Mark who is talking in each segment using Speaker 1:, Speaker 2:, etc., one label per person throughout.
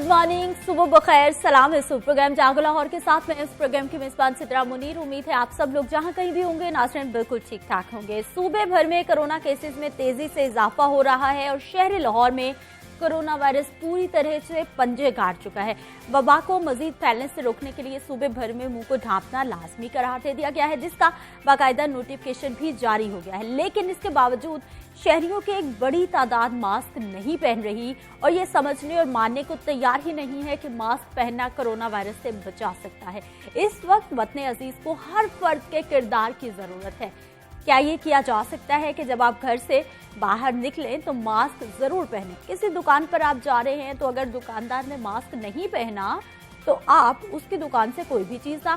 Speaker 1: Morning, सुबह बखैर, सलाम है। सुबह प्रोग्राम जागो लाहौर के साथ में इस प्रोग्राम की मेजबान सिद्रा मुनीर। उम्मीद है आप सब लोग जहां कहीं भी होंगे नाज़रीन बिल्कुल ठीक ठाक होंगे। सूबे भर में कोरोना केसेस में तेजी से इजाफा हो रहा है और शहर लाहौर में कोरोना वायरस पूरी तरह से पंजे गाड़ चुका है। वबा को मजीद फैलने से रोकने के लिए सूबे भर में मुंह को ढांपना लाजमी करार दे दिया गया है, जिसका बाकायदा नोटिफिकेशन भी जारी हो गया है। लेकिन इसके बावजूद शहरियों की एक बड़ी तादाद मास्क नहीं पहन रही और ये समझने और मानने को तैयार ही नहीं है कि मास्क पहनना कोरोना वायरस से बचा सकता है। इस वक्त वतन अजीज को हर फर्द के किरदार की जरूरत है। क्या ये किया जा सकता है कि जब आप घर से बाहर निकलें तो मास्क जरूर पहनें। किसी दुकान पर आप जा रहे हैं तो अगर दुकानदार ने मास्क नहीं पहना तो आप उसकी दुकान से कोई भी चीज ना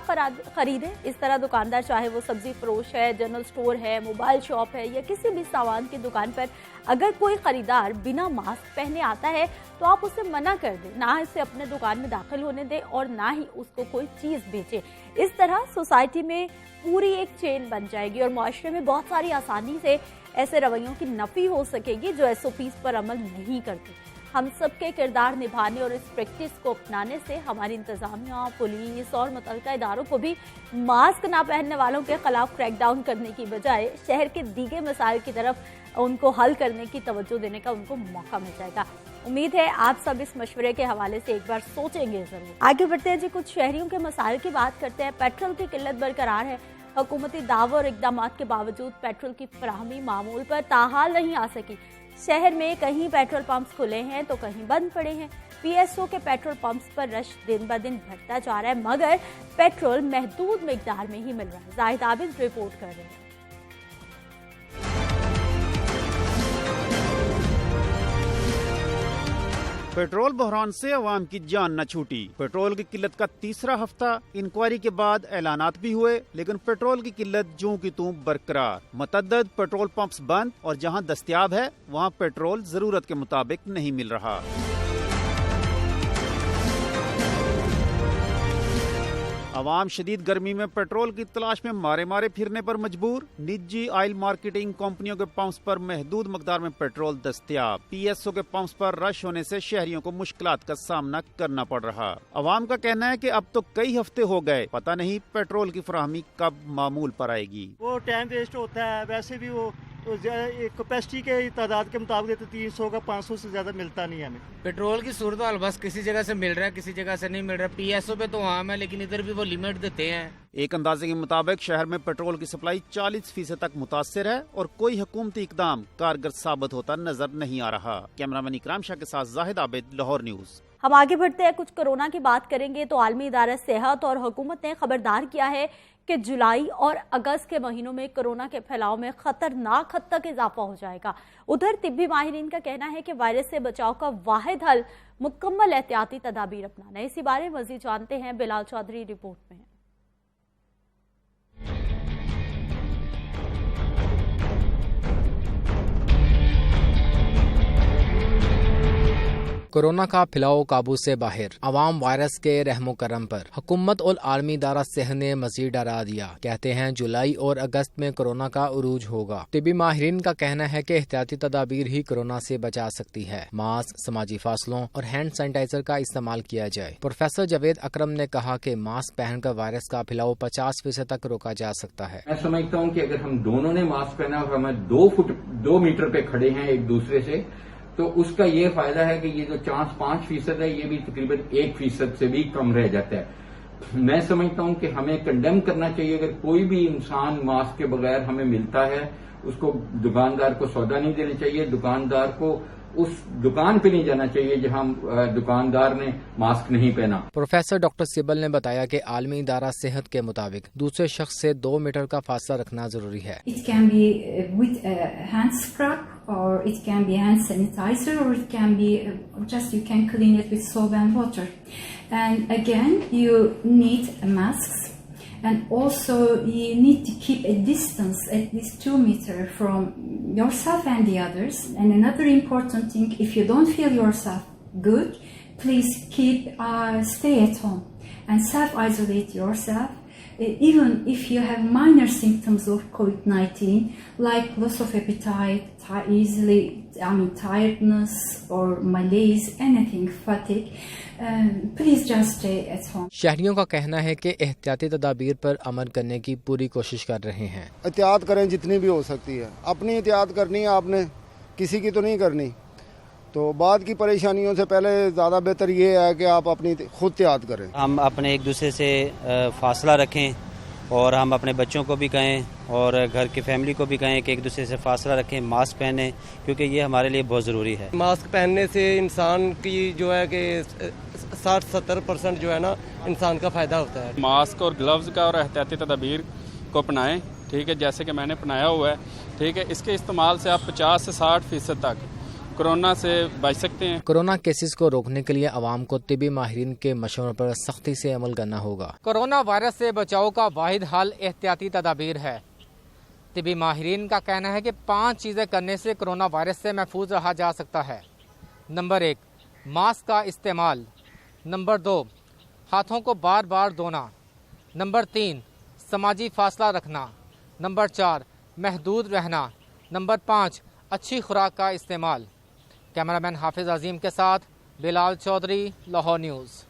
Speaker 1: खरीदें। इस तरह दुकानदार चाहे वो सब्जी फरोश है, जनरल स्टोर है, मोबाइल शॉप है या किसी भी सामान की दुकान पर अगर कोई खरीदार बिना मास्क पहने आता है तो आप उसे मना कर दें, ना इसे अपने दुकान में दाखिल होने दें और ना ही उसको कोई चीज बेचें। इस तरह सोसाइटी में पूरी एक चेन बन जाएगी और मुआशरे में बहुत सारी आसानी से ऐसे रवैयों की नफी हो सकेगी जो SOPs पर अमल नहीं करते। हम सबके किरदार निभाने और इस प्रैक्टिस को अपनाने से हमारी इंतजामिया, पुलिस और मुतल्लिका इदारों को भी मास्क ना पहनने वालों के खिलाफ क्रैकडाउन करने की बजाय शहर के दीगे मसाइल की तरफ उनको हल करने की तवज्जो देने का उनको मौका मिल जाएगा। उम्मीद है आप सब इस मशवरे के हवाले से एक बार सोचेंगे जरूर। आगे बढ़ते हैं जी, कुछ शहरियों के मसाइल की बात करते हैं। पेट्रोल की किल्लत बरकरार है। हुकूमती दावों और इकदामात के बावजूद पेट्रोल की फराहमी मामूल पर ताहाल नहीं आ सकी। शहर में कहीं पेट्रोल पंप्स खुले हैं तो कहीं बंद पड़े हैं। PSO के पेट्रोल पंप्स पर रश दिन ब दिन बढ़ता जा रहा है मगर पेट्रोल महदूद मिकदार में ही मिल रहा है। जाहिद आबिद रिपोर्ट कर रहे हैं।
Speaker 2: पेट्रोल बहरान से अवाम की जान न छूटी। पेट्रोल की किल्लत का तीसरा हफ्ता, इंक्वायरी के बाद ऐलानात भी हुए लेकिन पेट्रोल की किल्लत जूं की तूं बरकरार। मतअद्दद पेट्रोल पंप्स बंद और जहां दस्तयाब है वहां पेट्रोल जरूरत के मुताबिक नहीं मिल रहा। अवाम शदीद गर्मी में पेट्रोल की तलाश में मारे मारे फिरने पर मजबूर। निजी ऑयल मार्केटिंग कंपनियों के पंप्स पर महदूद मकदार में पेट्रोल दस्तयाब। PSO के पंप्स पर रश होने से शहरियों को मुश्किलात का सामना करना पड़ रहा। अवाम का कहना है कि अब तो कई हफ्ते हो गए, पता नहीं पेट्रोल की फराहमी कब मामूल पर आएगी।
Speaker 3: वो टाइम वेस्ट होता है, वैसे भी वो कैपेसिटी के तादाद के मुताबिक तो 300 का 500 से ज्यादा मिलता नहीं है हमें।
Speaker 4: पेट्रोल की सूरत हाल बस किसी जगह से मिल रहा है, किसी जगह से नहीं मिल रहा। PSO पे तो आम है लेकिन इधर भी वो लिमिट देते हैं।
Speaker 2: एक अंदाजे के मुताबिक शहर में पेट्रोल की सप्लाई 40% तक मुतासिर है और कोई हुकूमती इकदाम कारगर साबित होता नजर नहीं आ रहा। कैमरामैन इकराम शाह के साथ जाहिद आबिद, लाहौर न्यूज।
Speaker 1: हम आगे बढ़ते हैं, कुछ कोरोना की बात करेंगे तो आलमी इदारा सेहत और हुकूमत ने खबरदार किया है कि जुलाई और अगस्त के महीनों में कोरोना के फैलाव में खतरनाक हद तक इजाफा हो जाएगा। उधर तिब्बी माहिरीन का कहना है कि वायरस से बचाव का वाहिद हल मुकम्मल एहतियाती तदाबीर अपनाना है। इसी बारे में मजीद जानते हैं बिलाल चौधरी रिपोर्ट में।
Speaker 5: कोरोना का फैलाव काबू से बाहर, अवाम वायरस के रहमो करम पर। हुकूमत और आलमी इदारा सेहत ने मजीद डरा दिया। कहते हैं जुलाई और अगस्त में कोरोना का उरूज होगा। तिब्बी माहिरीन का कहना है कि एहतियाती तदाबीर ही कोरोना से बचा सकती है। मास्क, समाजी फासलों और हैंड सैनिटाइजर का इस्तेमाल किया जाए। प्रोफेसर जावेद अकरम ने कहा कि मास्क पहनकर वायरस का फैलाव 50% तक रोका जा सकता है।
Speaker 6: मैं समझता हूँ कि अगर हम दोनों ने मास्क पहना और हम 2 मीटर पे खड़े हैं एक दूसरे से तो उसका ये फायदा है कि ये जो चांस 5% है ये भी तकरीबन 1% से भी कम रह जाता है। मैं समझता हूं कि हमें कंडेम करना चाहिए अगर कोई भी इंसान मास्क के बगैर हमें मिलता है उसको दुकानदार को सौदा नहीं देना चाहिए, दुकानदार को उस दुकान पे नहीं जाना चाहिए जहां दुकानदार ने मास्क नहीं पहना।
Speaker 5: प्रोफेसर डॉक्टर सिबल ने बताया कि आलमी इदारा सेहत के मुताबिक दूसरे शख्स से 2 मीटर का फासला रखना जरूरी है।
Speaker 7: It can be with a hand scrub or it can be hand sanitizer or it can be just you can clean it with soap and water. And again you need masks. And also you need to keep a distance at least 2 meters from yourself and the others. And another important thing, if you don't feel yourself good, please stay at home and self-isolate yourself. even if you have minor symptoms of COVID-19, like loss of appetite, tiredness or malaise, anything, fatigue, please just stay at home.
Speaker 5: शहरियों का कहना है कि एहतियाती तदाबीर पर अमल करने की पूरी कोशिश कर रहे हैं।
Speaker 8: एहतियात करें जितनी भी हो सकती है, अपनी एहतियात करनी है आपने, किसी की तो नहीं करनी। तो बाद की परेशानियों से पहले ज़्यादा बेहतर ये है कि आप अपनी खुद एहतियात करें।
Speaker 9: हम अपने एक दूसरे से फासला रखें और हम अपने बच्चों को भी कहें और घर की फैमिली को भी कहें कि एक दूसरे से फासला रखें, मास्क पहने, क्योंकि ये हमारे लिए बहुत ज़रूरी है।
Speaker 10: मास्क पहनने से इंसान की जो है कि 60-70% जो है ना इंसान का फ़ायदा होता है।
Speaker 11: मास्क और ग्लव्स का और एहतियाती तदाबीर को अपनाएं, ठीक है, जैसे कि मैंने अपनाया हुआ है, ठीक है। इसके इस्तेमाल से आप 50 से 60% तक कोरोना से बच सकते हैं।
Speaker 5: कोरोना केसेस को रोकने के लिए आवाम को तिबी माहिरीन के मशवरों पर सख्ती से अमल करना होगा। कोरोना वायरस से बचाव का वाहिद हल एहतियाती तदाबीर है। तिबी माहिरीन का कहना है कि 5 चीज़ें करने से कोरोना वायरस से महफूज रहा जा सकता है। नंबर 1, मास्क का इस्तेमाल। नंबर 2, हाथों को बार बार धोना। नंबर 3, समाजी फासला रखना। नंबर 4, महदूद रहना। नंबर 5, अच्छी खुराक का इस्तेमाल। कैमरामैन हाफिज अजीम के साथ बिलाल चौधरी, लाहौर न्यूज़।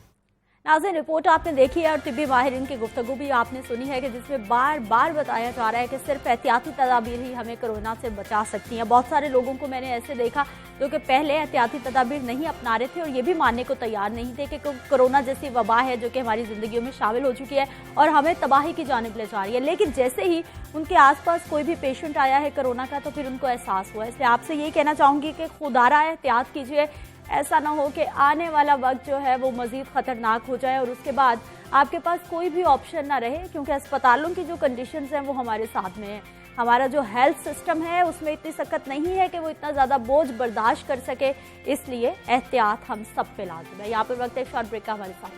Speaker 1: नाज़रीन, रिपोर्ट आपने देखी है और तिब्बी माहिरीन की गुफ्तगू भी आपने सुनी है कि जिसमें बार बार बताया जा रहा है कि सिर्फ एहतियाती तदाबीर ही हमें कोरोना से बचा सकती हैं। बहुत सारे लोगों को मैंने ऐसे देखा जो कि पहले एहतियाती तदाबीर नहीं अपना रहे थे और ये भी मानने को तैयार नहीं थे कि कोरोना जैसी वबा है जो कि हमारी ज़िंदगियों में शामिल हो चुकी है और हमें तबाही की जानिब ले जा रही है। लेकिन जैसे ही उनके आसपास कोई भी पेशेंट आया है कोरोना का तो फिर उनको एहसास हुआ। इसलिए आपसे यही कहना चाहूँगी कि खुदारा एहतियात कीजिए, ऐसा ना हो कि आने वाला वक्त जो है वो मज़ीद ख़तरनाक हो जाए और उसके बाद आपके पास कोई भी ऑप्शन ना रहे, क्योंकि अस्पतालों की जो कंडीशंस हैं वो हमारे साथ में है। हमारा जो हेल्थ सिस्टम है उसमें इतनी सख्त नहीं है कि वो इतना ज़्यादा बोझ बर्दाश्त कर सके, इसलिए एहतियात हम सब पे लाज़िम है। यहाँ पर वक्त एक शॉर्ट ब्रेक का हमारे साथ।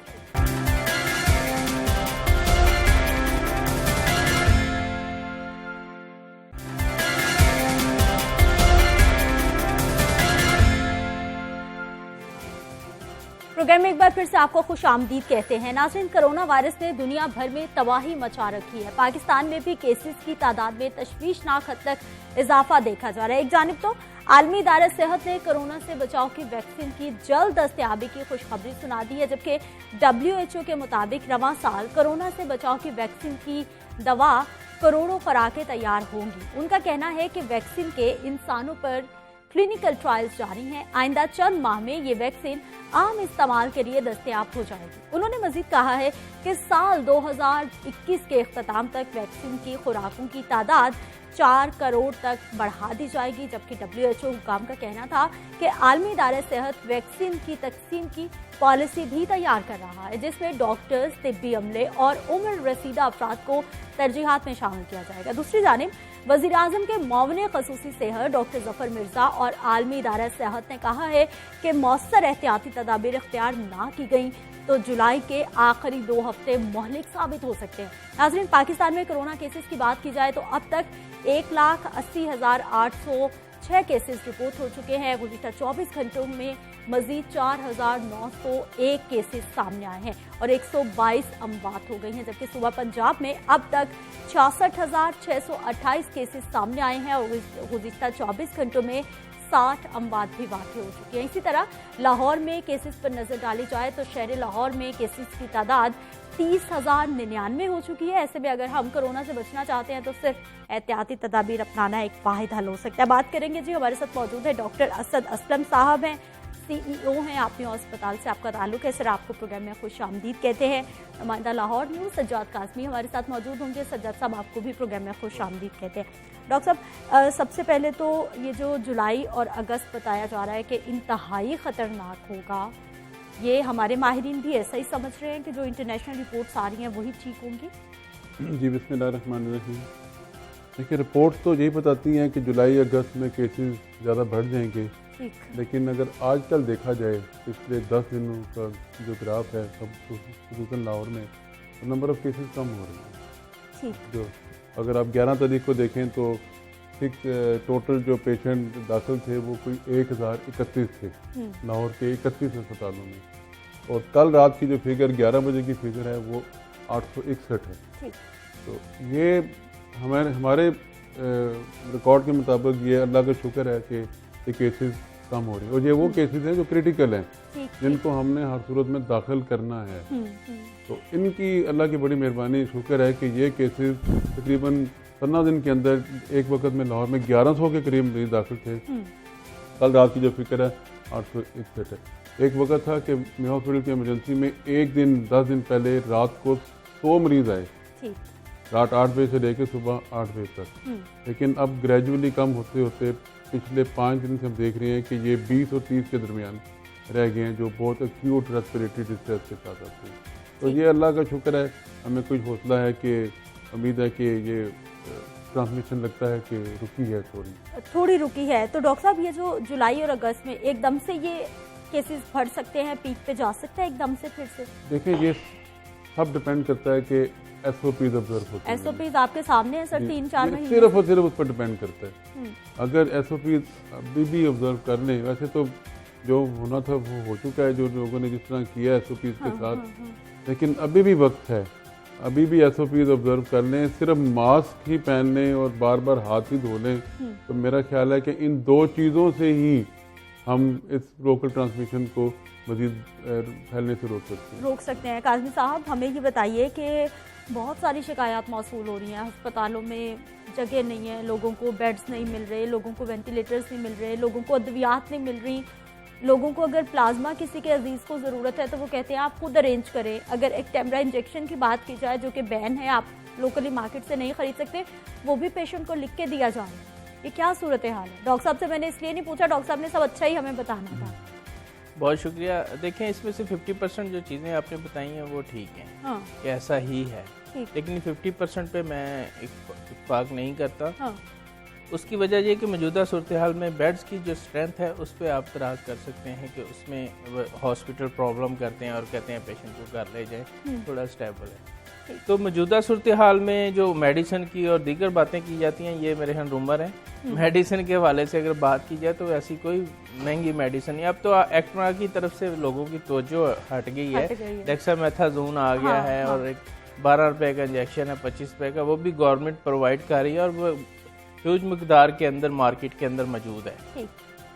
Speaker 1: प्रोग्राम में एक बार फिर से आपको खुश आमदीद कहते हैं। नाज़रीन, कोरोना वायरस ने दुनिया भर में तबाही मचा रखी है। पाकिस्तान में भी केसेस की तादाद में तशवीशनाक हद तक इजाफा देखा जा रहा है। एक जानिब तो आलमी इदारा सेहत ने कोरोना से बचाव की वैक्सीन की जल्द दस्तयाबी की खुशखबरी सुना दी है, जबकि WHO के मुताबिक रवां साल कोरोना से बचाव की वैक्सीन की दवा करोड़ों खुराकें तैयार होंगी। उनका कहना है कि वैक्सीन के इंसानों पर क्लिनिकल ट्रायल्स जारी हैं। आइंदा चंद माह में ये वैक्सीन आम इस्तेमाल के लिए दस्तयाब हो जाएगी। उन्होंने मजीद कहा है कि साल 2021 के इख्तिताम तक वैक्सीन की खुराकों की तादाद 4 करोड़ तक बढ़ा दी जाएगी, जबकि WHO हुकाम का कहना था कि आलमी इदारा सेहत वैक्सीन की तकसीम की पॉलिसी भी तैयार कर रहा है, जिसमें डॉक्टर्स, तिब्बी अमले और उम्र रसीदा अफराद को तरजीहात में शामिल किया जाएगा। दूसरी जानिब वज़ीर आज़म के मुआविन ख़ुसूसी सेहत डॉक्टर जफर मिर्जा और आलमी इदारा सेहत ने कहा है कि मौसर एहतियाती तदाबीर इख्तियार ना की गई तो जुलाई के आखिरी 2 हफ्ते मुहलिक साबित हो सकते हैं। नाज़रीन, पाकिस्तान में कोरोना केसेस की बात की जाए तो अब तक 1,80,806 केसेस रिपोर्ट हो चुके हैं। गुज़िश्ता 24 घंटों में मजीद 4,901 केसेस सामने आए हैं और 122 अमवात हो गई हैं, जबकि सूबा पंजाब में अब तक 66,628 केसेस सामने आए हैं और गुज़िश्ता 24 घंटों में 60 अमवात भी वाक़ हो चुकी हैं। इसी तरह लाहौर में केसेस पर नजर डाली जाए तो शहर लाहौर में केसेस की तादाद 30,099 हो चुकी है। ऐसे में अगर हम कोरोना से बचना चाहते हैं तो सिर्फ एहतियाती तदाबीर अपनाना एक वाहिद हल हो सकता है। बात करेंगे जी, हमारे साथ मौजूद है डॉक्टर असद असलम साहब हैं, CEO हैं आपने अस्पताल से आपका ताल्लुक है सर, आपको प्रोग्राम में खुश आमदीद कहते हैं। नुमाइंदा लाहौर न्यूज़ सज्जाद कासमी हमारे साथ मौजूद होंगे। सज्जाद साहब, आपको भी प्रोग्राम में खुश आमदीद कहते हैं। डॉक्टर साहब, सबसे पहले तो ये जो जुलाई और अगस्त बताया जा रहा है कि इंतहाई ख़तरनाक होगा, ये हमारे माहिरीन भी ऐसा ही समझ रहे हैं कि जो इंटरनेशनल रिपोर्ट्स आ रही हैं वही ठीक होंगी?
Speaker 12: जी, बिस्मिल्लाहिर्रहमानिर्रहीम। देखिए, रिपोर्ट तो यही बताती हैं कि जुलाई अगस्त में केसेस ज़्यादा बढ़ जाएंगे, लेकिन अगर आजकल देखा जाए पिछले 10 दिनों का जो ग्राफ है सब खुसूसन लाहौर में, तो नंबर ऑफ़ केसेस कम हो रहे हैं। जो अगर आप 11 तारीख को देखें तो टोटल जो पेशेंट दाखिल थे वो कोई 1031 थे लाहौर के 31 अस्पतालों में, और कल रात की जो फिगर 11 बजे की फिगर है वो 861 है। तो ये हमारे रिकॉर्ड के मुताबिक ये अल्लाह का शुक्र है कि ये केसेस कम हो रही है, और ये वो केसेस हैं जो क्रिटिकल हैं, जिनको हमने हर सूरत में दाखिल करना है। तो इनकी अल्लाह की बड़ी मेहरबानी, शुक्र है कि ये केसेस तकरीबन 15 दिन के अंदर एक वक्त में लाहौर में 1100 के करीब मरीज दाखिल थे। कल रात की जो फिक्र है 861 है। एक वक्त था कि मैं हॉस्पिटल की इमरजेंसी में एक दिन 10 दिन पहले रात को 100 मरीज आए, रात 8 बजे से लेकर सुबह 8 बजे तक। लेकिन अब ग्रेजुअली कम होते होते पिछले 5 दिन से हम देख रहे हैं कि ये 20 और 30 के दरमियान रह गए हैं, जो बहुत एक्यूट रेस्पिरेटरी डिस्ट्रेस के साथ आते हैं। तो ये अल्लाह का शुक्र है, हमें कुछ हौसला है कि उम्मीद है कि ये ट्रांसमिशन लगता है कि रुकी है, थोड़ी
Speaker 1: रुकी है। तो डॉक्टर साहब, ये जो जुलाई और अगस्त में एकदम से ये केसेस बढ़ सकते हैं, पीक पे जा सकता है एकदम से फिर से?
Speaker 12: देखिए, ये सब डिपेंड करता है कि SOPs ऑब्जर्व होते हैं।
Speaker 1: SOPs आपके सामने है सर, 3-4 महीने
Speaker 12: सिर्फ और सिर्फ उस पर डिपेंड करता है। अगर SOPs अभी भी ऑब्जर्व कर लें, वैसे तो जो होना था वो हो चुका है, जो लोगों ने जिस तरह किया SOPs के साथ, लेकिन अभी भी वक्त है, अभी भी SOPs ऑब्जर्व कर लें, सिर्फ मास्क ही पहन लें और बार बार हाथ ही धो लें। तो मेरा ख्याल है कि इन 2 चीज़ों से ही हम इस लोकल ट्रांसमिशन को मजीद फैलने से रोक सकते हैं।
Speaker 1: काज़मी साहब, हमें ये बताइए कि बहुत सारी शिकायत मौसूल हो रही हैं, अस्पतालों में जगह नहीं है, लोगों को बेड्स नहीं मिल रहे, लोगों को वेंटिलेटर्स नहीं मिल रहे, लोगों को अद्वियात नहीं मिल रही, लोगों को अगर प्लाज्मा किसी के अजीज़ को ज़रूरत है तो वो कहते हैं आप खुद अरेंज करें। अगर एक्टेम्बरा इंजेक्शन की बात की जाए, जो कि बैन है, आप लोकली मार्केट से नहीं खरीद सकते, वो भी पेशेंट को लिख के दिया जा रहा है। ये क्या सूरत हाल है? डॉक्टर साहब से मैंने इसलिए नहीं पूछा, डॉक्टर साहब ने सब अच्छा ही हमें बताना था।
Speaker 13: बहुत शुक्रिया। देखें, इसमें से 50% जो चीज़ें आपने बताई हैं वो ठीक हैं, कि ऐसा ही है, लेकिन 50% पे मैं इत्फाक नहीं करता। उसकी वजह ये कि मौजूदा सूरत हाल में बेड्स की जो स्ट्रेंथ है उस पर आप तराज कर सकते हैं कि उसमें हॉस्पिटल प्रॉब्लम करते हैं और कहते हैं पेशेंट को घर ले जाएं, थोड़ा स्टेबल है। तो मौजूदा सूरत हाल में जो मेडिसिन की और दीगर बातें की जाती हैं, ये मेरे यहाँ रूमर हैं। मेडिसिन के हवाले से अगर बात की जाए तो ऐसी कोई महंगी मेडिसिन नहीं। अब तो एक्टमा की तरफ से लोगों की तवज्जो हट गई है, डेक्सामेथाजोन आ गया है, और एक 12 रुपए का इंजेक्शन है, 25 रुपए का, वो भी गवर्नमेंट प्रोवाइड कर रही है और वो ह्यूज मकदार के अंदर मार्केट के अंदर मौजूद है।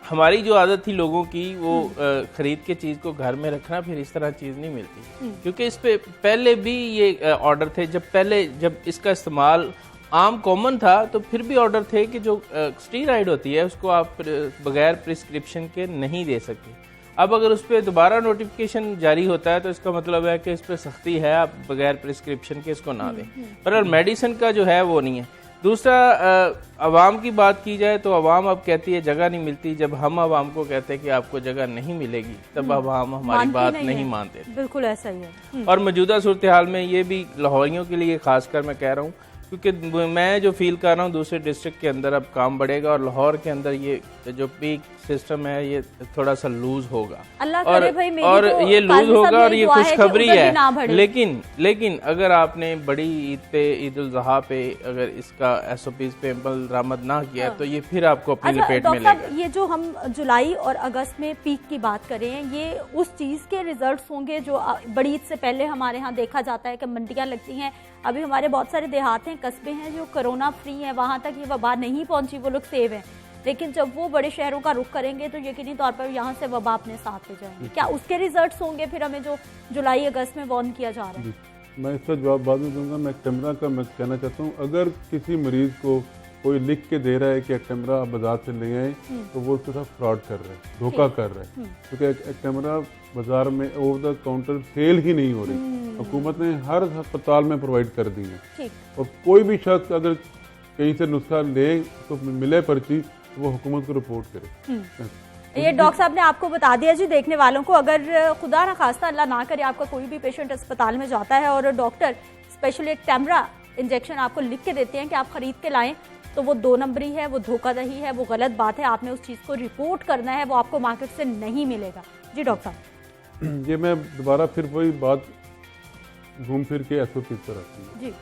Speaker 13: हमारी जो आदत थी लोगों की, वो खरीद के चीज़ को घर में रखना, फिर इस तरह चीज़ नहीं मिलती, क्योंकि इस पे पहले भी ये ऑर्डर थे। जब इसका इस्तेमाल आम कॉमन था तो फिर भी ऑर्डर थे कि जो स्टीरॉइड होती है उसको आप बगैर प्रिस्क्रिप्शन के नहीं दे सकते। अब अगर उस पर दोबारा नोटिफिकेशन जारी होता है तो इसका मतलब है कि इस पर सख्ती है, आप बगैर प्रिस्क्रिप्शन के इसको ना दें। पर मेडिसिन का जो है वो नहीं है। दूसरा, अवाम की बात की जाए तो अवाम अब कहती है जगह नहीं मिलती। जब हम अवाम को कहते हैं कि आपको जगह नहीं मिलेगी, तब अवाम हमारी बात नहीं मानते।
Speaker 1: बिल्कुल ऐसा ही है।
Speaker 13: और मौजूदा सूरत हाल में ये भी लाहौरियों के लिए खासकर मैं कह रहा हूँ, क्योंकि मैं जो फील कर रहा हूँ दूसरे डिस्ट्रिक्ट के अंदर अब काम बढ़ेगा और लाहौर के अंदर ये जो पीक सिस्टम है ये थोड़ा सा लूज होगा, और ये लूज होगा और ये खुशखबरी है। लेकिन अगर आपने बड़ी ईद पे, ईद उल ज़ुहा पे अगर इसका SOPs पे अमल दरामद ना किया तो ये फिर आपको अपनी लपेट में लेगा।
Speaker 1: ये जो हम जुलाई और अगस्त में पीक की बात करें, ये उस चीज़ के रिजल्ट्स होंगे जो बड़ी ईद से पहले हमारे यहाँ देखा जाता है कि मंडियाँ लगती हैं। अभी हमारे बहुत सारे देहात हैं, कस्बे हैं जो कोरोना फ्री हैं, वहाँ तक ये वबा नहीं पहुँची, वो लोग सेव हैं। लेकिन जब वो बड़े शहरों का रुख करेंगे तो यकीनी तौर पर यहाँ से वबा अपने साथ ले जाएंगे। क्या उसके रिजल्ट्स होंगे फिर हमें जो जुलाई अगस्त में वार्न किया जा रहा है?
Speaker 12: मैं इसका जवाब बाद में दूंगा। मैं एक्टेम्बरा का मैं कहना चाहता हूँ, अगर किसी मरीज को कोई लिख के दे रहा है कि एक्टेम्बरा आप बाजार से ले आए, तो वो उसके साथ फ्रॉड कर रहे हैं, धोखा कर रहे हैं, क्योंकि एक्टेम्बरा बाजार में ओवर द काउंटर सेल ही नहीं हो रही। हुकूमत ने हर अस्पताल में प्रोवाइड कर दी है, और कोई भी शख्स अगर कहीं से नुस्खा ले तो मिले पर्ची, तो वो हुकूमत को रिपोर्ट करे।
Speaker 1: ये डॉक्टर साहब ने आपको बता दिया जी देखने वालों को, अगर खुदा ना खास्ता अल्लाह ना करे आपका कोई भी पेशेंट अस्पताल में जाता है और डॉक्टर स्पेशली एक्टेम्बरा इंजेक्शन आपको लिख के देते हैं कि आप खरीद के लाएं, तो वो 2 नंबरी है, वो धोखाधड़ी है, वो गलत बात है। आपने उस चीज़ को रिपोर्ट करना है, वो आपको मार्केट से नहीं मिलेगा। जी डॉक्टर साहब।
Speaker 12: ये मैं दोबारा फिर वही बात घूम फिर के SOPs पर आती है जी।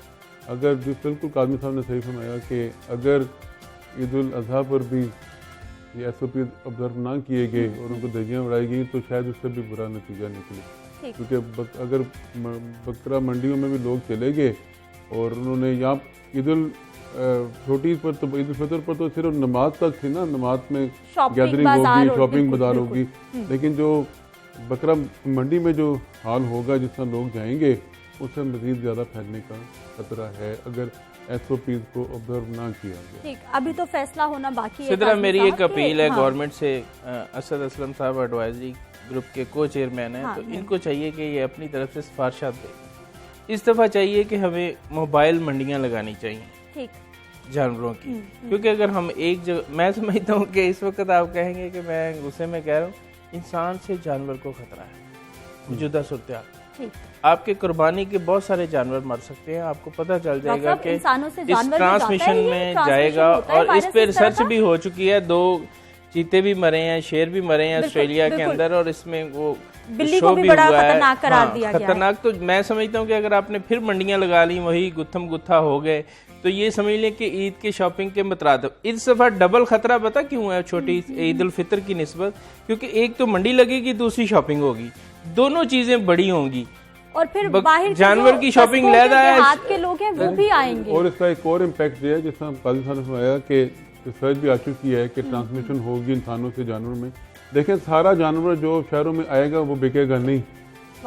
Speaker 12: अगर बिल्कुल काज़मी साहब ने सही फरमाया कि अगर ईद उल अज़हा पर भी ये SOPs ऑब्जर्व ना किए गए और उनको धज्जियाँ उड़ाई गई तो शायद उससे भी बुरा नतीजा निकले। क्योंकि अगर बकरा मंडियों में भी लोग चले गए और उन्होंने यहाँ छोटी पर तो ईद उल फितर पर तो सिर्फ नमाज तक थी ना, नमाज में गैदरिंग होगी, शॉपिंग बाजार होगी, लेकिन जो बकरा मंडी में जो हाल होगा जिस तरह लोग जाएंगे उससे मजीद ज़्यादा फैलने का खतरा है अगर SOPs को ऑब्जर्व ना किया गया।
Speaker 1: ठीक, अभी तो फैसला होना बाकी है।
Speaker 13: सिद्रा, मेरी एक अपील है गवर्नमेंट से। असद असलम साहब एडवाइजरी ग्रुप के को चेयरमैन हैं, तो इनको चाहिए कि ये अपनी तरफ से सिफारिशात दें। इस दफ़ा चाहिए कि हमें मोबाइल मंडियाँ लगानी चाहिए जानवरों की, क्योंकि अगर हम एक जगह, मैं समझता हूँ कि इस वक्त आप कहेंगे कि मैं गुस्से में कह रहा हूँ, इंसान से जानवर को खतरा है मौजूदा सूरत। आपके कुर्बानी के बहुत सारे जानवर मर सकते हैं, आपको पता चल जाएगा कि इस ट्रांसमिशन में जाएगा। और इस पे रिसर्च भी हो चुकी है, 2 चीते भी मरे हैं, शेर भी मरे हैं ऑस्ट्रेलिया के अंदर, और इसमें वो
Speaker 1: बिल्ली को भी बड़ा खतरनाक करार दिया गया है।
Speaker 13: खतरनाक तो मैं समझता हूँ कि अगर आपने फिर मंडियां लगा ली, वही गुत्थम गुत्था हो गए, तो ये समझ लें कि ईद के शॉपिंग के मुतरादिफ इस दफा डबल खतरा पता क्यों है छोटी ईद उल फितर की निस्बत, क्योंकि एक तो मंडी लगेगी, दूसरी शॉपिंग होगी, दोनों चीजें बड़ी होंगी,
Speaker 1: और फिर बाहर
Speaker 13: जानवर की शॉपिंग लहदा है,
Speaker 1: हाथ के लोग हैं वो भी आएंगे।
Speaker 12: और इसका एक और इम्पैक्ट ये है, जिस तरह काजी साहब ने आया कि रिसर्च भी आ चुकी है कि ट्रांसमिशन होगी इंसानों से जानवर में। देखें, सारा जानवर जो शहरों में आएगा वो बिकेगा नहीं,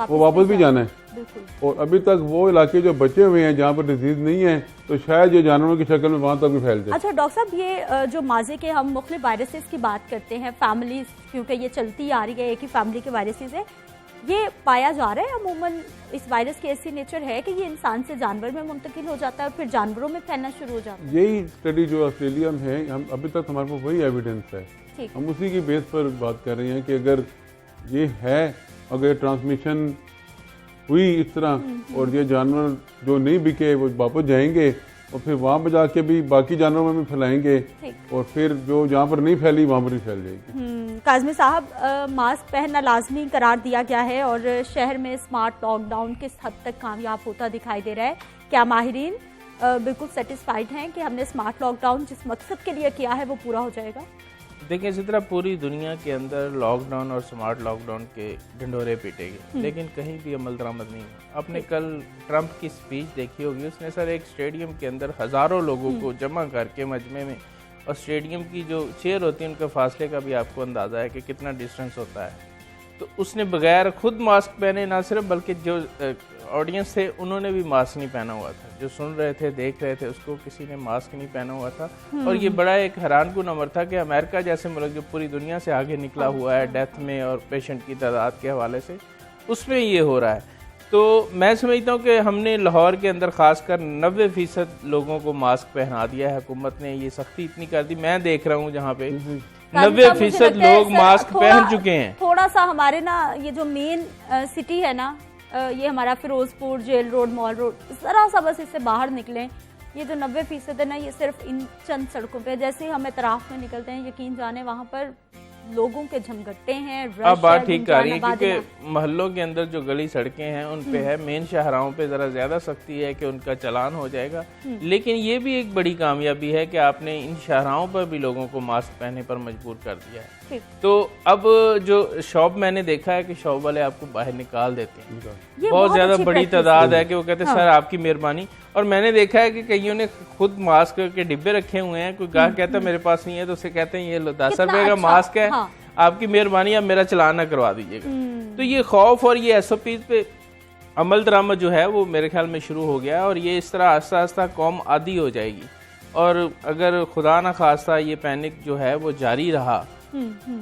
Speaker 12: वो वापस भी जाना है। और अभी तक वो इलाके जो बचे हुए हैं जहाँ पर डिजीज नहीं है, तो शायद ये जानवरों की शक्ल में वहाँ तक भी फैल जाए।
Speaker 1: अच्छा डॉक्टर साहब, ये जो माजे के हम मुख्तलिफ वायरसेस की बात करते हैं, फैमिली, क्योंकि ये चलती आ रही है एक ही फैमिली के वायरसेस है, ये पाया जा रहा है अमूमन इस वायरस की ऐसी नेचर है कि ये इंसान से जानवर में मुंतकिल हो जाता है और फिर जानवरों में फैलना शुरू हो जाता है।
Speaker 12: यही स्टडी जो ऑस्ट्रेलिया में है, हम अभी तक हमारे पास वही एविडेंस है, हम उसी की बेस पर बात कर रहे हैं कि अगर ये है, अगर ट्रांसमिशन हुई इस तरह और ये जानवर जो नहीं बिके वो वापस जाएंगे और फिर वहाँ पर जाके भी बाकी जानवरों में भी फैलाएंगे, और फिर जो जहाँ पर नहीं फैली वहाँ पर ही फैल जाएगी।
Speaker 1: काज़मी साहब, मास्क पहनना लाजमी करार दिया गया है और शहर में स्मार्ट लॉकडाउन किस हद तक कामयाब होता दिखाई दे रहा है? क्या माहिरीन बिल्कुल सेटिस्फाइड हैं कि हमने स्मार्ट लॉकडाउन जिस मकसद के लिए किया है वो पूरा हो जाएगा?
Speaker 13: देखिए, इसी तरह पूरी दुनिया के अंदर लॉकडाउन और स्मार्ट लॉकडाउन के ढिंढोरे पीटे गए, लेकिन कहीं भी अमल दरामद नहीं हुआ। आपने कल ट्रंप की स्पीच देखी होगी, उसने सर एक स्टेडियम के अंदर हज़ारों लोगों को जमा करके मजमे में, और स्टेडियम की जो चेयर होती है उनके फासले का भी आपको अंदाज़ा है कि कितना डिस्टेंस होता है, तो उसने बगैर खुद मास्क पहने ना सिर्फ, बल्कि जो ऑडियंस थे उन्होंने भी मास्क नहीं पहना हुआ था, जो सुन रहे थे देख रहे थे उसको किसी ने मास्क नहीं पहना हुआ था। और ये बड़ा एक हैरानकुन अमर था कि अमेरिका जैसे मुल्क जो पूरी दुनिया से आगे निकला हुआ है डेथ में और पेशेंट की तादाद के हवाले से, उसमें ये हो रहा है। तो मैं समझता हूँ कि हमने लाहौर के अंदर खासकर 90% लोगों को मास्क पहना दिया है, हुकूमत ने ये सख्ती इतनी कर दी। मैं देख रहा हूँ जहाँ पे 90% लोग मास्क पहन चुके हैं।
Speaker 1: थोड़ा सा हमारे ना ये जो मेन सिटी है ना, ये हमारा Firozpur, jail road, mall road, जरा सा बस इससे बाहर निकलें, ये जो 90% है ना, ये सिर्फ इन चंद सड़कों पे, जैसे ही हम इतराफ में निकलते हैं यकीन जाने वहाँ पर लोगों के झमघट्टे हैं।
Speaker 13: अब बात ठीक आ रही है, क्योंकि मोहल्लों के अंदर जो गली सड़कें हैं उन पे है, मेन शाहराहों पे जरा ज्यादा सख्ती है कि उनका चालान हो जाएगा। लेकिन ये भी एक बड़ी कामयाबी है कि आपने इन शाहराहों पर भी लोगों को मास्क पहनने पर मजबूर कर दिया है। तो अब जो शॉप मैंने देखा है कि शॉप वाले आपको बाहर निकाल देते हैं, बहुत ज्यादा बड़ी तादाद है कि वो कहते हैं सर आपकी मेहरबानी। और मैंने देखा है कि कईयों ने खुद मास्क के डिब्बे रखे हुए हैं, कोई गाहक कहता है मेरे पास नहीं है तो उसे कहते हैं ये लो 10 रुपए का मास्क है, आपकी मेहरबानी, आप मेरा चलान ना करवा दीजिएगा। तो ये खौफ और ये SOPs पे अमल दरामद जो है वो मेरे ख्याल में शुरू हो गया, और ये इस तरह आस्ता आस्ता कौम आदी हो जाएगी। और अगर खुदा ना खास्ता ये पैनिक जो है वो जारी रहा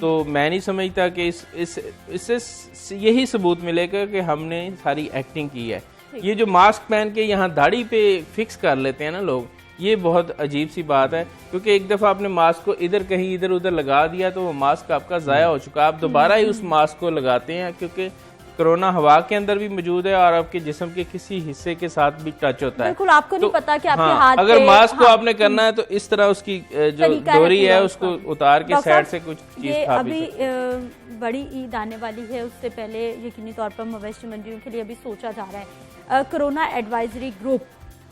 Speaker 13: तो मैं नहीं समझता कि इससे यही सबूत मिलेगा कि हमने सारी एक्टिंग की है। ये जो मास्क पहन के यहाँ दाढ़ी पे फिक्स कर लेते हैं ना लोग, ये बहुत अजीब सी बात है, क्योंकि एक दफ़ा आपने मास्क को इधर कहीं इधर उधर लगा दिया तो वो मास्क आपका ज़ाया हो चुका, आप दोबारा ही उस मास्क को लगाते हैं, क्योंकि कोरोना हवा के अंदर भी मौजूद है और आपके जिस्म के किसी हिस्से के साथ भी टच होता है।
Speaker 1: बिल्कुल, आपको नहीं पता कि आपके हाथ
Speaker 13: अगर मास्क को आपने करना है तो इस तरह उसकी जो डोरी है उसको उतार के साइड से कुछ चीज खा भी सकते हैं।
Speaker 1: बड़ी ईद आने वाली है, उससे पहले यकीनी तौर पर मवेशी मंडियों के लिए अभी सोचा जा रहा है। कोरोना एडवाइजरी ग्रुप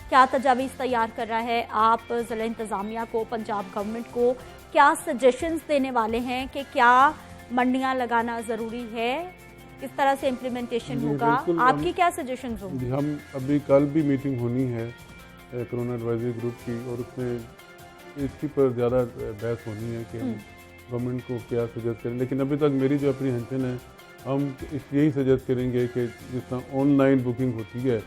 Speaker 1: क्या तजावीज़ तैयार कर रहा है? आप ज़िला इंतज़ामिया को, पंजाब गवर्नमेंट को क्या सजेशंस देने वाले हैं कि क्या मंडियां लगाना ज़रूरी है किस तरह से इम्प्लीमेंटेशन होगा, आपकी क्या सजेशंस होंगी?
Speaker 12: हम अभी कल भी मीटिंग होनी है कोरोना एडवाइजरी ग्रुप की, और उसमें इसी पर ज़्यादा बहस होनी है कि हम गवर्नमेंट को क्या सजेस्ट करें। लेकिन अभी तक मेरी जो अप्रीहेंशन है, हम यही सजेस्ट करेंगे कि जिस तरह ऑनलाइन बुकिंग होती है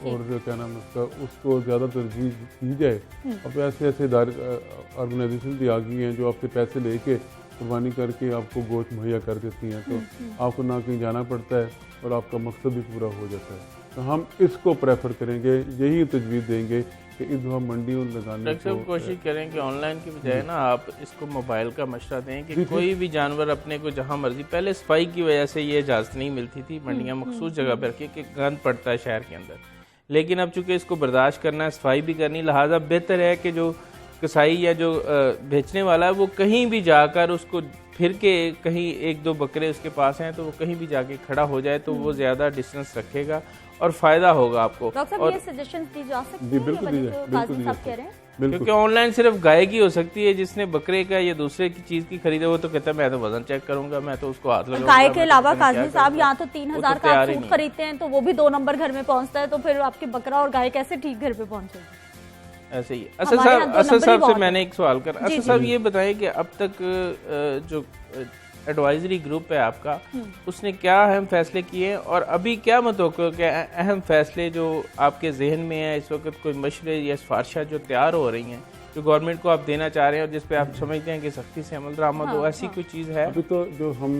Speaker 12: और जो क्या नाम है उसका, उसको ज़्यादा तरजीह की जाए। अब ऐसे ऐसे ऑर्गेनाइजेशन भी आ गई हैं जो आपसे पैसे लेके कुर्बानी करके आपको गोश्त मुहैया कर देती हैं, तो आपको ना कहीं जाना पड़ता है और आपका मकसद भी पूरा हो जाता है। तो हम इसको प्रेफर करेंगे, यही तजवीज़ देंगे कि इस दफ़ा मंडियों लगाने
Speaker 13: को कोशिश करें कि ऑनलाइन की बजाय ना आप इसको मोबाइल का मशवरा दें कि कोई भी जानवर अपने को जहाँ मर्जी, पहले सफाई की वजह से ये इजाज़त नहीं मिलती थी, मंडियाँ मखसूस जगह पर रखी कि गंद पड़ता है शहर के अंदर, लेकिन अब चूँकि इसको बर्दाश्त करना है, सफाई भी करनी, लिहाजा बेहतर है कि जो कसाई या जो बेचने वाला है वो कहीं भी जाकर उसको फिर के कहीं एक दो बकरे उसके पास हैं तो वो कहीं भी जाके खड़ा हो जाए तो वो ज़्यादा डिस्टेंस रखेगा और फायदा होगा आपको।
Speaker 1: डॉक्टर साहब, ये सजेशंस दी जा सकती है, बिल्कुल कह रहे हैं,
Speaker 13: क्योंकि ऑनलाइन सिर्फ गाय की हो सकती है, जिसने बकरे का या दूसरे की चीज की खरीदे वो तो कहता है मैं तो वजन चेक करूंगा, मैं तो उसको हाथ लगाऊंगा।
Speaker 1: गाय के अलावा काजमी साहब यहाँ तो 3000 का आप सूट खरीदते हैं तो वो भी 2 नंबर घर में पहुँचता है, तो फिर आपके बकरा और गाय कैसे ठीक घर पे पहुँचेगी?
Speaker 13: ऐसे ही असद साहब से मैंने एक सवाल कर, असद साहब ये बताएं कि अब तक जो एडवाइजरी ग्रुप है आपका, उसने क्या अहम फैसले किए और अभी क्या मतवक्को के अहम फैसले जो आपके जहन में है इस वक्त, कोई मशवरे या सिफारिशें जो तैयार हो रही हैं जो गवर्नमेंट को आप देना चाह रहे हैं और जिस पे आप समझते हैं कि सख्ती से अमल दरामद हो, ऐसी कोई चीज़ है?
Speaker 12: अभी तो जो हम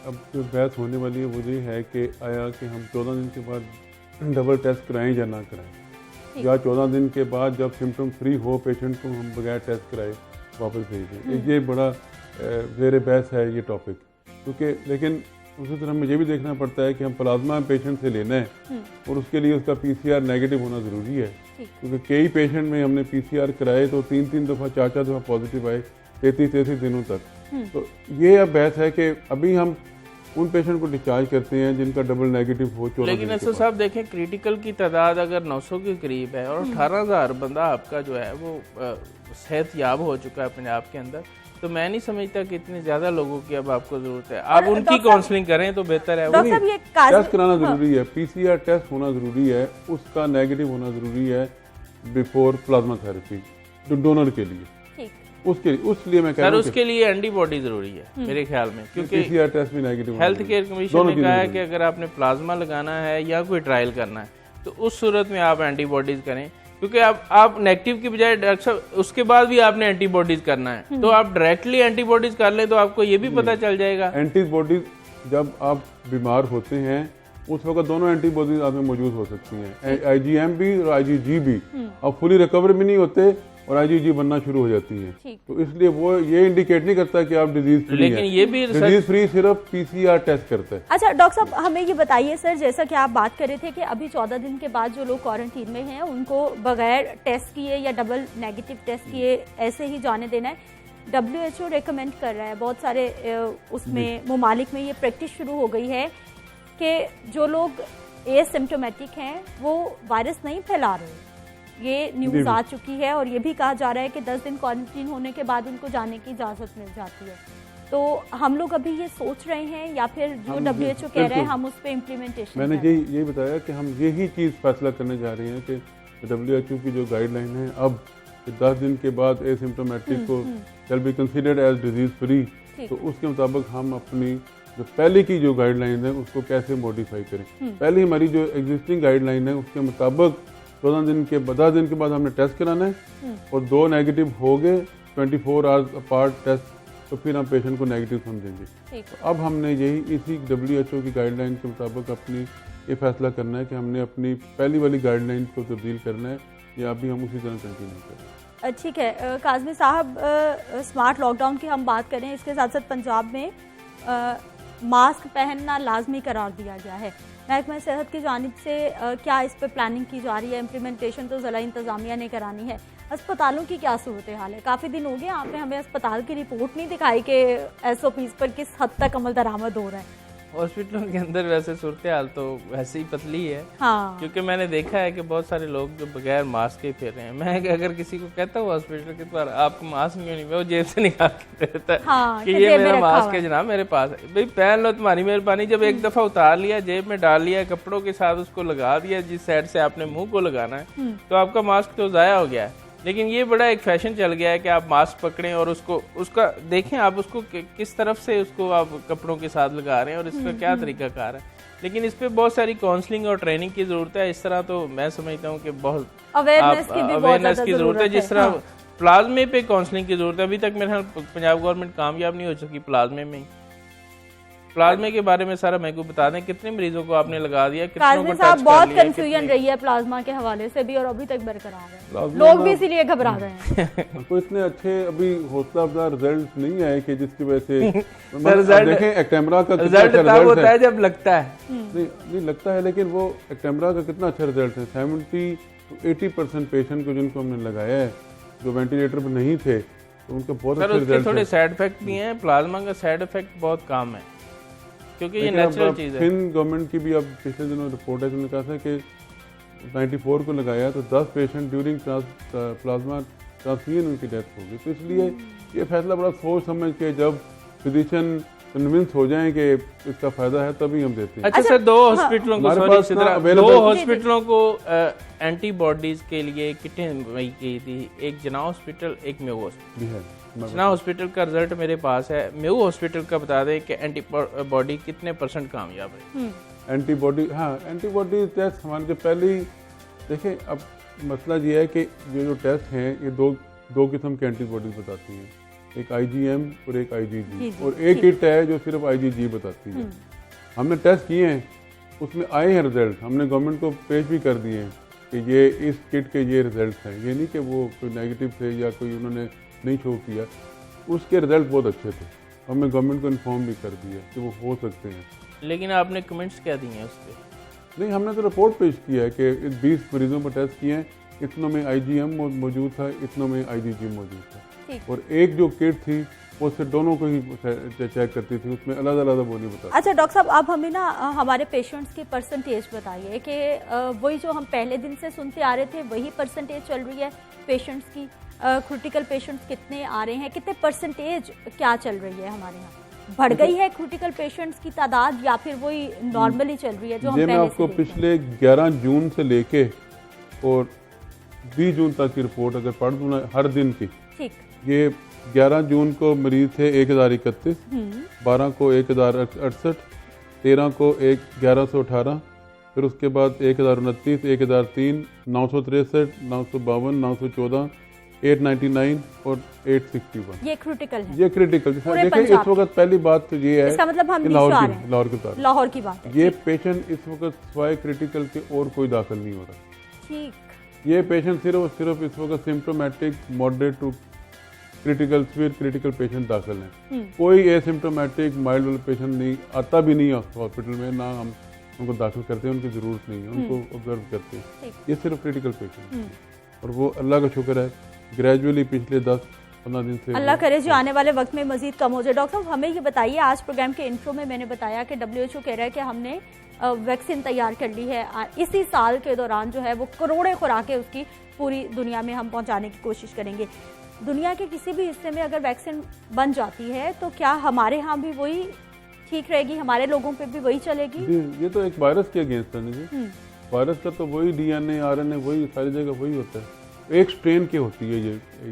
Speaker 12: अब जो बहस होने वाली है वो ये है कि आया कि हम 14 दिन के बाद डबल टेस्ट कराएं या ना कराएं, या 14 दिन के बाद जब सिम्टम फ्री हो पेशेंट को हम बगैर टेस्ट कराए वापस भेज दें। ये बड़ा ज़ेर बहस है ये टॉपिक, क्योंकि लेकिन उसी तरह हमें ये भी देखना पड़ता है कि हम प्लाज्मा पेशेंट से लेना है और उसके लिए उसका PCR नेगेटिव होना ज़रूरी है, क्योंकि कई पेशेंट में हमने PCR कराए तो 3-3 दफ़ा 4-4 दफ़ा पॉजिटिव आए 33 दिनों तक। तो ये अब बहस है कि अभी हम उन पेशेंट को डिस्चार्ज करते हैं जिनका डबल नेगेटिव हो 14
Speaker 13: लेकिन असद साहब देखें क्रिटिकल की तादाद अगर 900 के करीब है और 18,000 बंदा आपका जो है वो सेहत याब हो चुका है पंजाब के अंदर, तो मैं नहीं समझता कि इतने ज्यादा लोगों की अब आपको जरूरत है। आप उनकी काउंसलिंग करें तो बेहतर है।
Speaker 12: टेस्ट कराना जरूरी है, PCR टेस्ट होना जरूरी है, उसका नेगेटिव होना जरूरी है बिफोर प्लाज्मा थेरेपी जो डोनर के लिए, उसके लिए मैं कह रहा हूं
Speaker 13: उसके लिए एंटीबॉडी जरूरी है मेरे ख्याल में, क्योंकि
Speaker 12: PCR टेस्ट भी नेगेटिव।
Speaker 13: हेल्थ केयर कमीशन ने कहा है कि अगर आपने प्लाज्मा लगाना है या कोई ट्रायल करना है तो उस सूरत में आप एंटीबॉडीज करें, क्योंकि आप नेगेटिव की बजाय डॉक्टर साहब उसके बाद भी आपने एंटीबॉडीज करना है, तो आप डायरेक्टली एंटीबॉडीज कर लें तो आपको ये भी पता चल जाएगा।
Speaker 12: एंटीबॉडीज जब आप बीमार होते हैं उस वक्त दोनों एंटीबॉडीज आप में मौजूद हो सकती हैं, IgM भी और IgG भी। अब फुली रिकवर भी नहीं होते और IgG बनना शुरू हो जाती है, तो इसलिए वो ये इंडिकेट नहीं करता कि आप डिजीज फ्री
Speaker 13: लेकिन ये भी
Speaker 12: डिजीज फ्री सिर्फ PCR टेस्ट करता है।
Speaker 1: अच्छा डॉक्टर साहब, हमें ये बताइए सर, जैसा कि आप बात कर रहे थे कि अभी 14 दिन के बाद जो लोग क्वारंटीन में हैं उनको बगैर टेस्ट किए या डबल नेगेटिव टेस्ट किए ऐसे ही जाने देना है, WHO रेकमेंड कर रहा है, बहुत सारे उसमें ममालिक में ये प्रैक्टिस शुरू हो गई है कि जो लोग एसिम्प्टोमेटिक हैं वो वायरस नहीं फैला रहे। ये न्यूज़ आ चुकी है और ये भी कहा जा रहा है कि 10 दिन क्वारंटीन होने के बाद उनको जाने की इजाज़त मिल जाती है। तो हम लोग अभी ये सोच रहे हैं या फिर जो WHO कह रहे हैं हम उस पर इम्प्लीमेंटेशन?
Speaker 12: मैंने यही बताया कि हम यही चीज़ फैसला करने जा रहे हैं कि WHO की जो गाइडलाइन है अब 10 दिन के बाद एसिम्प्टोमेटिक को shall be considered as disease free, तो उसके मुताबिक हम अपनी जो पहले की जो गाइडलाइन है उसको कैसे मॉडिफाई करें। पहले हमारी जो एग्जिस्टिंग गाइडलाइन है उसके मुताबिक 14 दिन के 10 दिन के बाद हमने टेस्ट कराना है और 2 नेगेटिव हो गए 24 आवर्स अपार्ट टेस्ट, तो फिर हम पेशेंट को नेगेटिव समझेंगे। तो अब हमने यही इसी WHO की गाइडलाइन के मुताबिक अपनी ये फैसला करना है कि हमने अपनी पहली वाली गाइडलाइन को तब्दील करना है या अभी हम उसी तरह कंटिन्यू करें।
Speaker 1: ठीक है काज़मी साहब, स्मार्ट लॉकडाउन की हम बात करें, इसके साथ साथ पंजाब में मास्क पहनना लाजमी करार दिया गया है। महकमा सेहत की जानिब से क्या इस पर प्लानिंग की जा रही है? इम्प्लीमेंटेशन तो ज़िला इंतज़ामिया ने करानी है। अस्पतालों की क्या सूरत हाल है? काफ़ी दिन हो गए आपने हमें अस्पताल की रिपोर्ट नहीं दिखाई कि SOPs पर किस हद तक अमल दरामद हो रहा है।
Speaker 13: हॉस्पिटलों के अंदर वैसे सूरत हाल तो वैसे ही पतली है।
Speaker 1: हाँ।
Speaker 13: क्योंकि मैंने देखा है कि बहुत सारे लोग जो बगैर मास्क के फिर रहे हैं। मैं अगर किसी को कहता हूँ हॉस्पिटल के द्वारा आपको मास्क क्यों नहीं, वो जेब से निकाल के देता है
Speaker 1: हाँ,
Speaker 13: कि ये मेरा मास्क है जनाब, मेरे पास है। भाई पहन लो, तुम्हारी मेहरबानी। जब एक दफा उतार लिया, जेब में डाल लिया, कपड़ों के साथ उसको लगा दिया जिस साइड से आपने मुंह को लगाना है, तो आपका मास्क तो जाया हो गया है। लेकिन ये बड़ा एक फैशन चल गया है कि आप मास्क पकड़ें और उसका देखें आप उसको किस तरफ से उसको आप कपड़ों के साथ लगा रहे हैं और इसका क्या तरीकाकार है। लेकिन इस पे बहुत सारी काउंसलिंग और ट्रेनिंग की जरूरत है। इस तरह तो मैं समझता हूँ कि बहुत अवेयरनेस की जरूरत है। जिस तरह प्लाज्मे पे काउंसलिंग की जरूरत है। अभी तक मेरे ख्याल पंजाब गवर्नमेंट कामयाब नहीं हो सकी प्लाज्मे में। प्लाज्मा के बारे में सारा मैं को बता दें, कितने मरीजों को आपने लगा दिया, कितनों को टच
Speaker 1: बहुत कंफ्यूजन रही है प्लाज्मा के हवाले से भी और अभी तक बरकरार है। लोग भी इसीलिए घबरा रहे हैं।
Speaker 12: कोई इतने अच्छे अभी हौसला अफजा रिजल्ट नहीं आए कि जिसकी वजह से देखें एक्टेमरा का
Speaker 13: रिजल्ट तब होता है जब लगता है।
Speaker 12: नहीं लगता है, लेकिन वो एक्टेमरा का कितना अच्छा रिजल्ट है। 70 to 80% पेशेंट को जिनको हमने लगाया है जो वेंटिलेटर पर नहीं थे, तो उनका बहुत अच्छा रिजल्ट है।
Speaker 13: थोड़े साइड इफेक्ट भी हैं। प्लाज्मा का साइड इफेक्ट बहुत कम है क्योंकि ये नेचुरल चीज है।
Speaker 12: फिन गवर्नमेंट की भी अब पिछले दिनों रिपोर्ट है, उन्होंने कहा था कि 94 को लगाया तो 10 पेशेंट ड्यूरिंग प्लाज्मा ट्रांसफ्यूजन उनकी डेथ होगी। तो इसलिए ये फैसला बड़ा सोच समझ के जब फिजिशियन कन्विंस हो जाएं कि इसका फायदा है तभी हम देते हैं।
Speaker 13: अच्छा सर, दो हॉस्पिटलों को एंटीबॉडीज के लिए किटें मुहैया की थी, एक जना हॉस्पिटल, एक मेयो हॉस्पिटल। जना हॉस्पिटल का रिजल्ट मेरे पास है। मेयो हॉस्पिटल का बता दें कि एंटीबॉडी कितने % कामयाब है?
Speaker 12: एंटीबॉडी टेस्ट हमारे जो पहले ही देखें, अब मसला ये है कि जो टेस्ट हैं ये दो किस्म के एंटीबॉडी बताती हैं, एक IgM और एक IgG, और एक किट है जो सिर्फ IgG बताती है। हमने टेस्ट किए हैं, उसमें आए हैं रिजल्ट, हमने गवर्नमेंट को पेश भी कर दिए हैं कि ये इस किट के ये रिजल्ट हैं। ये नहीं कि वो कोई नेगेटिव थे या कोई उन्होंने नहीं शो किया, उसके रिजल्ट बहुत अच्छे थे। हमने गवर्नमेंट को इन्फॉर्म भी कर दिया कि वो हो सकते हैं।
Speaker 13: लेकिन आपने कमेंट्स क्या दिए हैं उस पर?
Speaker 12: नहीं, हमने तो रिपोर्ट पेश किया है कि 20 मरीजों पर टेस्ट किए हैं, इतनों में IgM मौजूद था, इतनों में IgG मौजूद था, और एक जो किट थी वो सिर्फ दोनों को ही चेक करती थी, उसमें अलग अलग वो नहीं बताती।
Speaker 1: अच्छा डॉक्टर साहब, अब हमें ना हमारे पेशेंट्स की परसेंटेज बताइए कि वही जो हम पहले दिन से सुनते आ रहे थे वही परसेंटेज चल रही है पेशेंट्स की? क्रिटिकल पेशेंट्स कितने आ रहे हैं, कितने परसेंटेज क्या चल रही है हमारे यहाँ? बढ़ गई है क्रिटिकल पेशेंट्स की तादाद या फिर वही नॉर्मली चल रही है जो हम पहले से?
Speaker 12: मैं आपको पिछले 11 जून से लेके और 20 जून तक की रिपोर्ट अगर पढ़ दूँ हर दिन की,
Speaker 1: ठीक।
Speaker 12: ये 11 जून को मरीज थे 1031, 12 को 1068, 13 को 1118, फिर उसके बाद 1029, 1003, 963, 952, 914, 899 और 861।
Speaker 1: ये क्रिटिकल है।
Speaker 12: ये क्रिटिकल देखिए, इस वक्त पहली बात तो ये है,
Speaker 1: इसका मतलब हम लाहौर की बात है।
Speaker 12: ये पेशेंट इस वक्त सिवाय क्रिटिकल के और कोई दाखिल नहीं हो रहा।
Speaker 1: ठीक।
Speaker 12: ये पेशेंट सिर्फ इस वक्त symptomatic, moderate to critical, severe critical patient दाखिल हैं। कोई एसिम्प्टोमेटिक माइल्ड वाला पेशेंट नहीं आता, भी नहीं हॉस्पिटल में, ना हम उनको दाखिल करते हैं, उनकी जरूरत नहीं है, उनको ऑब्जर्व करते हैं। ये सिर्फ क्रिटिकल पेशेंट, और वो अल्लाह का शुक्र है ग्रेजुअली पिछले 10-15 दिन से,
Speaker 1: अल्लाह करे जो आने वाले वक्त में मजीद कम हो जाए। डॉक्टर साहब हमें ये बताइए, आज प्रोग्राम के इंट्रो में मैंने बताया कि WHO कह रहा है कि हमने वैक्सीन तैयार कर ली है, इसी साल के दौरान जो है वो करोड़ों खुराकें उसकी पूरी दुनिया में हम पहुंचाने की कोशिश करेंगे। दुनिया के किसी भी हिस्से में अगर वैक्सीन बन जाती है तो क्या हमारे यहाँ भी वही ठीक रहेगी, हमारे लोगों पे भी वही चलेगी?
Speaker 12: ये तो एक वायरस के अगेंस्ट है जी। वायरस का तो वही DNA RNA वही सारी जगह वही होता है। एक स्ट्रेन की होती है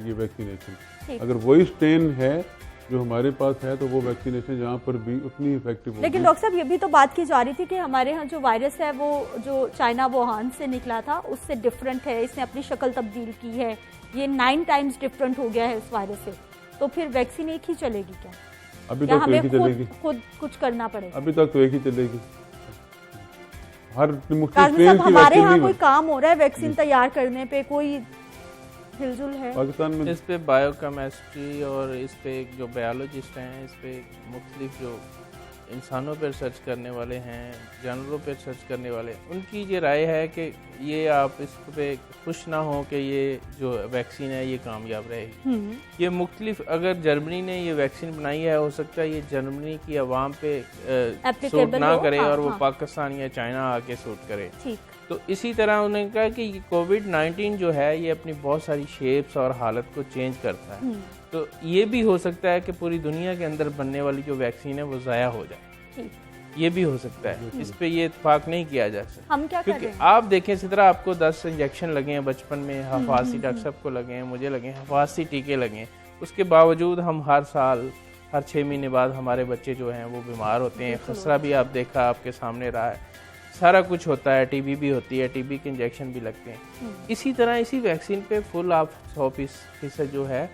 Speaker 12: ये वैक्सीनेशन। अगर वही स्ट्रेन है जो हमारे पास है तो वो वैक्सीनेशन यहाँ पर भी उतनी इफेक्टिव होगी।
Speaker 1: लेकिन डॉक्टर साहब ये भी तो बात की जा रही थी कि हमारे यहाँ जो वायरस है वो जो चाइना वुहान से निकला था उससे डिफरेंट है, इसने अपनी शक्ल तब्दील की है, ये 9 टाइम्स डिफरेंट हो गया है उस वायरस से। तो फिर वैक्सीन एक ही चलेगी क्या?
Speaker 12: अभी तक
Speaker 1: हमें
Speaker 12: एक ही चलेगी,
Speaker 1: खुद कुछ करना पड़ेगा?
Speaker 12: अभी तक तो एक ही चलेगी।
Speaker 1: हमारे यहाँ कोई काम हो रहा है वैक्सीन तैयार करने पे, कोई हिलजुल है
Speaker 12: पाकिस्तान में?
Speaker 13: इस पे बायोकेमिस्ट्री और इस पे जो बायोलॉजिस्ट हैं, इस पे मुख्तलिफ जो इंसानों पर रिसर्च करने वाले हैं, जानवरों पर रिसर्च करने वाले हैं, उनकी ये राय है कि ये आप इस पे खुश ना हो कि ये जो वैक्सीन है ये कामयाब रहेगी। ये मुख्तलिफ, अगर जर्मनी ने ये वैक्सीन बनाई है, हो सकता है ये जर्मनी की आवाम पे सूट ना करे और वो पाकिस्तान या चाइना आके सूट करे। तो इसी तरह उन्होंने कहा कि कोविड-19 जो है ये अपनी बहुत सारी शेप्स और हालत को चेंज करता है, तो ये भी हो सकता है कि पूरी दुनिया के अंदर बनने वाली जो वैक्सीन है वो ज़ाया हो जाए, ये भी हो सकता है। इस पे ये इत्फाक नहीं किया जा सकता।
Speaker 1: हम क्या
Speaker 13: क्योंकि आप देखें सितरा, आपको 10 इंजेक्शन लगे हैं बचपन में, हफासी डॉक्टर साहब को लगे हैं, मुझे लगे हैं, हफासी टीके लगे हैं, उसके बावजूद हम हर साल हर 6 महीने बाद हमारे बच्चे जो हैं वो बीमार होते हैं। खसरा भी आप देखा, आपके सामने रहा है, सारा कुछ होता है, टीबी भी होती है, टीबी के इंजेक्शन भी लगते हैं। इसी तरह इसी वैक्सीन पे फुल आप 100% जो है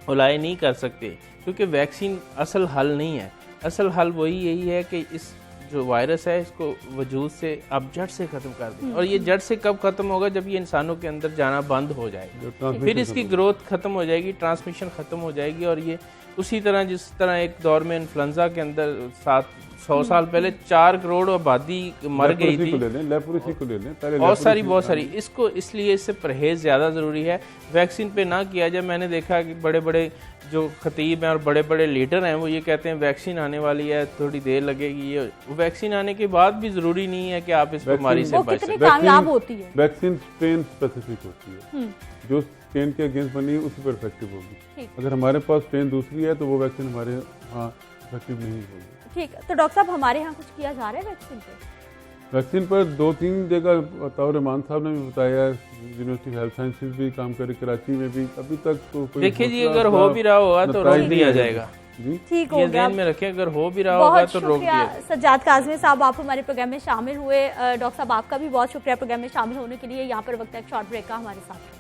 Speaker 13: उलाई नहीं कर सकते, क्योंकि वैक्सीन असल हल नहीं है। असल हल वही यही है कि इस जो वायरस है इसको वजूद से आप जड़ से ख़त्म कर दें, और ये जड़ से कब ख़त्म होगा, जब ये इंसानों के अंदर जाना बंद हो जाएगा, फिर इसकी ग्रोथ ख़त्म हो जाएगी, ट्रांसमिशन ख़त्म हो जाएगी। और ये उसी तरह जिस तरह एक दौर में इन्फ्लुएंजा के अंदर 100 साल पहले 4 करोड़ आबादी मर गई थी, बहुत सारी इसको, इसलिए इससे परहेज ज़्यादा ज़रूरी है, वैक्सीन पे ना किया जाए। मैंने देखा कि बड़े बड़े जो खतीब हैं और बड़े बड़े लीडर हैं वो ये कहते हैं वैक्सीन आने वाली है, थोड़ी देर लगेगी। ये वैक्सीन आने के बाद भी ज़रूरी नहीं है कि आप इस बीमारी से बच सकें।
Speaker 1: कामयाब होती है
Speaker 12: वैक्सीन स्ट्रेन स्पेसिफिक होती है, जो स्ट्रेन के अगेंस्ट बनी है उसी पर इफेक्टिव होगी। अगर हमारे पास स्ट्रेन दूसरी है तो वो वैक्सीन हमारे यहाँ इफेक्टिव नहीं होगी।
Speaker 1: ठीक, तो डॉक्टर साहब हमारे यहाँ कुछ किया जा रहा है वैक्सीन पे?
Speaker 12: वैक्सीन पर 2-3 जगह ताऊ रहमान साहब ने भी बताया, यूनिवर्सिटी हेल्थ साइंसेज भी काम करे, कराची में भी। अभी तक तो कोई
Speaker 13: देखिए जी, अगर हो भी रहा होगा तो रोक दिया जाएगा।
Speaker 1: ठीक हो गया,
Speaker 13: में रखें, अगर हो भी रहा होगा तो रोक दिया।
Speaker 1: सज्जाद काज़मी साहब, आप हमारे प्रोग्राम में शामिल हुए। डॉक्टर साहब आपका भी बहुत शुक्रिया प्रोग्राम में शामिल होने के लिए। यहाँ पर वक्त है शॉर्ट ब्रेक का, हमारे साथ।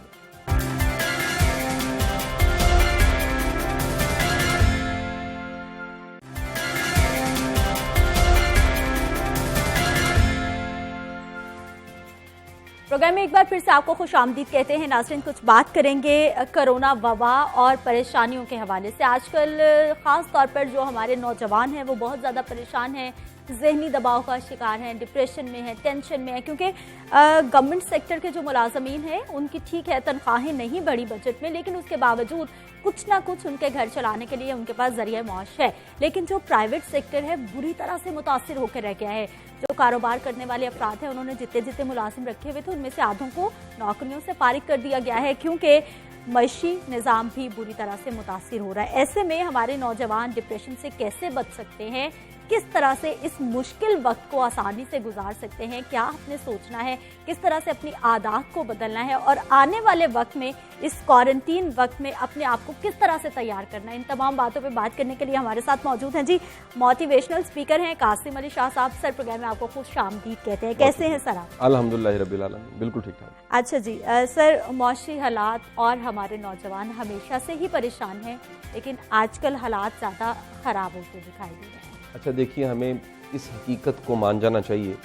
Speaker 1: प्रोग्राम में एक बार फिर से आपको खुशामदीद कहते हैं। नाज़रीन, कुछ बात करेंगे कोरोना वबा और परेशानियों के हवाले से। आजकल ख़ास तौर पर जो हमारे नौजवान हैं वो बहुत ज़्यादा परेशान हैं, जहनी दबाव का शिकार हैं, डिप्रेशन में है, टेंशन में है, क्योंकि गवर्नमेंट सेक्टर के जो मुलाजमीन हैं उनकी ठीक है तनख्वाहें नहीं बढ़ी बजट में, लेकिन उसके बावजूद कुछ ना कुछ उनके घर चलाने के लिए उनके पास जरिया मौश है। लेकिन जो प्राइवेट सेक्टर है बुरी तरह से मुतासिर होकर रह गया है। जो कारोबार करने वाले अफराद हैं उन्होंने जितने जितने मुलाजिम रखे हुए थे उनमें से आधों को नौकरियों से फारिग कर दिया गया है, क्योंकि मईशी निज़ाम भी बुरी तरह से मुतासिर हो रहा है। ऐसे में हमारे नौजवान डिप्रेशन से कैसे बच सकते हैं, किस तरह से इस मुश्किल वक्त को आसानी से गुजार सकते हैं, क्या आपने सोचना है, किस तरह से अपनी आदत को बदलना है और आने वाले वक्त में इस क्वारंटीन वक्त में अपने आप को किस तरह से तैयार करना है, इन तमाम बातों पे बात करने के लिए हमारे साथ मौजूद हैं जी मोटिवेशनल स्पीकर हैं कासिम अली शाह साहब। सर, प्रोग्राम में आपको खुशामदीद कहते हैं। कैसे हैं सर आप?
Speaker 14: अल्हम्दुलिल्लाह रब्बिल आलमीन, बिल्कुल ठीक ठाक।
Speaker 1: अच्छा जी, सर, मौशी हालात और हमारे नौजवान हमेशा से ही परेशान हैं, लेकिन आजकल हालात ज़्यादा ख़राब होते दिखाई दे रहे हैं।
Speaker 14: अच्छा देखिए, हमें इस हकीकत को मान जाना चाहिए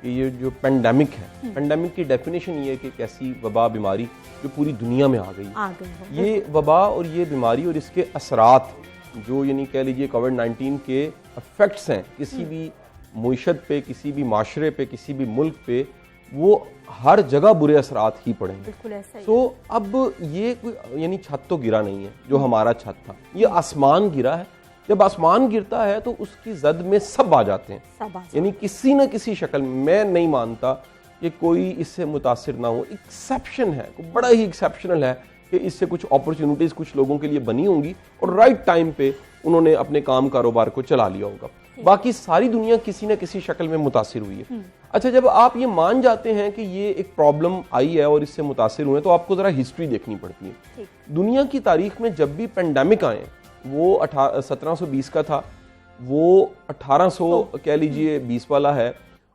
Speaker 14: कि ये जो पेंडेमिक है, पेंडेमिक की डेफिनेशन ये है कि एक ऐसी वबा बीमारी जो पूरी दुनिया में आ गई। ये वबा और ये बीमारी और इसके असरात जो यानी कह लीजिए कोविड-19 के इफेक्ट्स हैं किसी भी मुईशत पे, किसी भी माशरे पे, किसी भी मुल्क पे, वो हर जगह बुरे असरात ही पड़ेंगे। तो अब ये कोई यानी छत तो गिरा नहीं है जो हमारा छत था, ये आसमान गिरा है। जब आसमान गिरता है तो उसकी जद में सब आ जाते हैं, यानी किसी न किसी शक्ल में। मैं नहीं मानता कि कोई इससे मुतासिर ना हो। एक्सेप्शन है, बड़ा ही एक्सेप्शनल है कि इससे कुछ अपॉर्चुनिटीज कुछ लोगों के लिए बनी होंगी और राइट टाइम पे उन्होंने अपने काम कारोबार को चला लिया होगा। बाकी सारी दुनिया किसी न किसी शक्ल में मुतासिर हुई है। अच्छा, जब आप ये मान जाते हैं कि ये एक प्रॉब्लम आई है और इससे मुतासिर हुए, तो आपको जरा हिस्ट्री देखनी पड़ती है। दुनिया की तारीख में जब भी पेंडेमिक आए, वो 1720 का था, वो 1800 कह लीजिए 20 वाला है,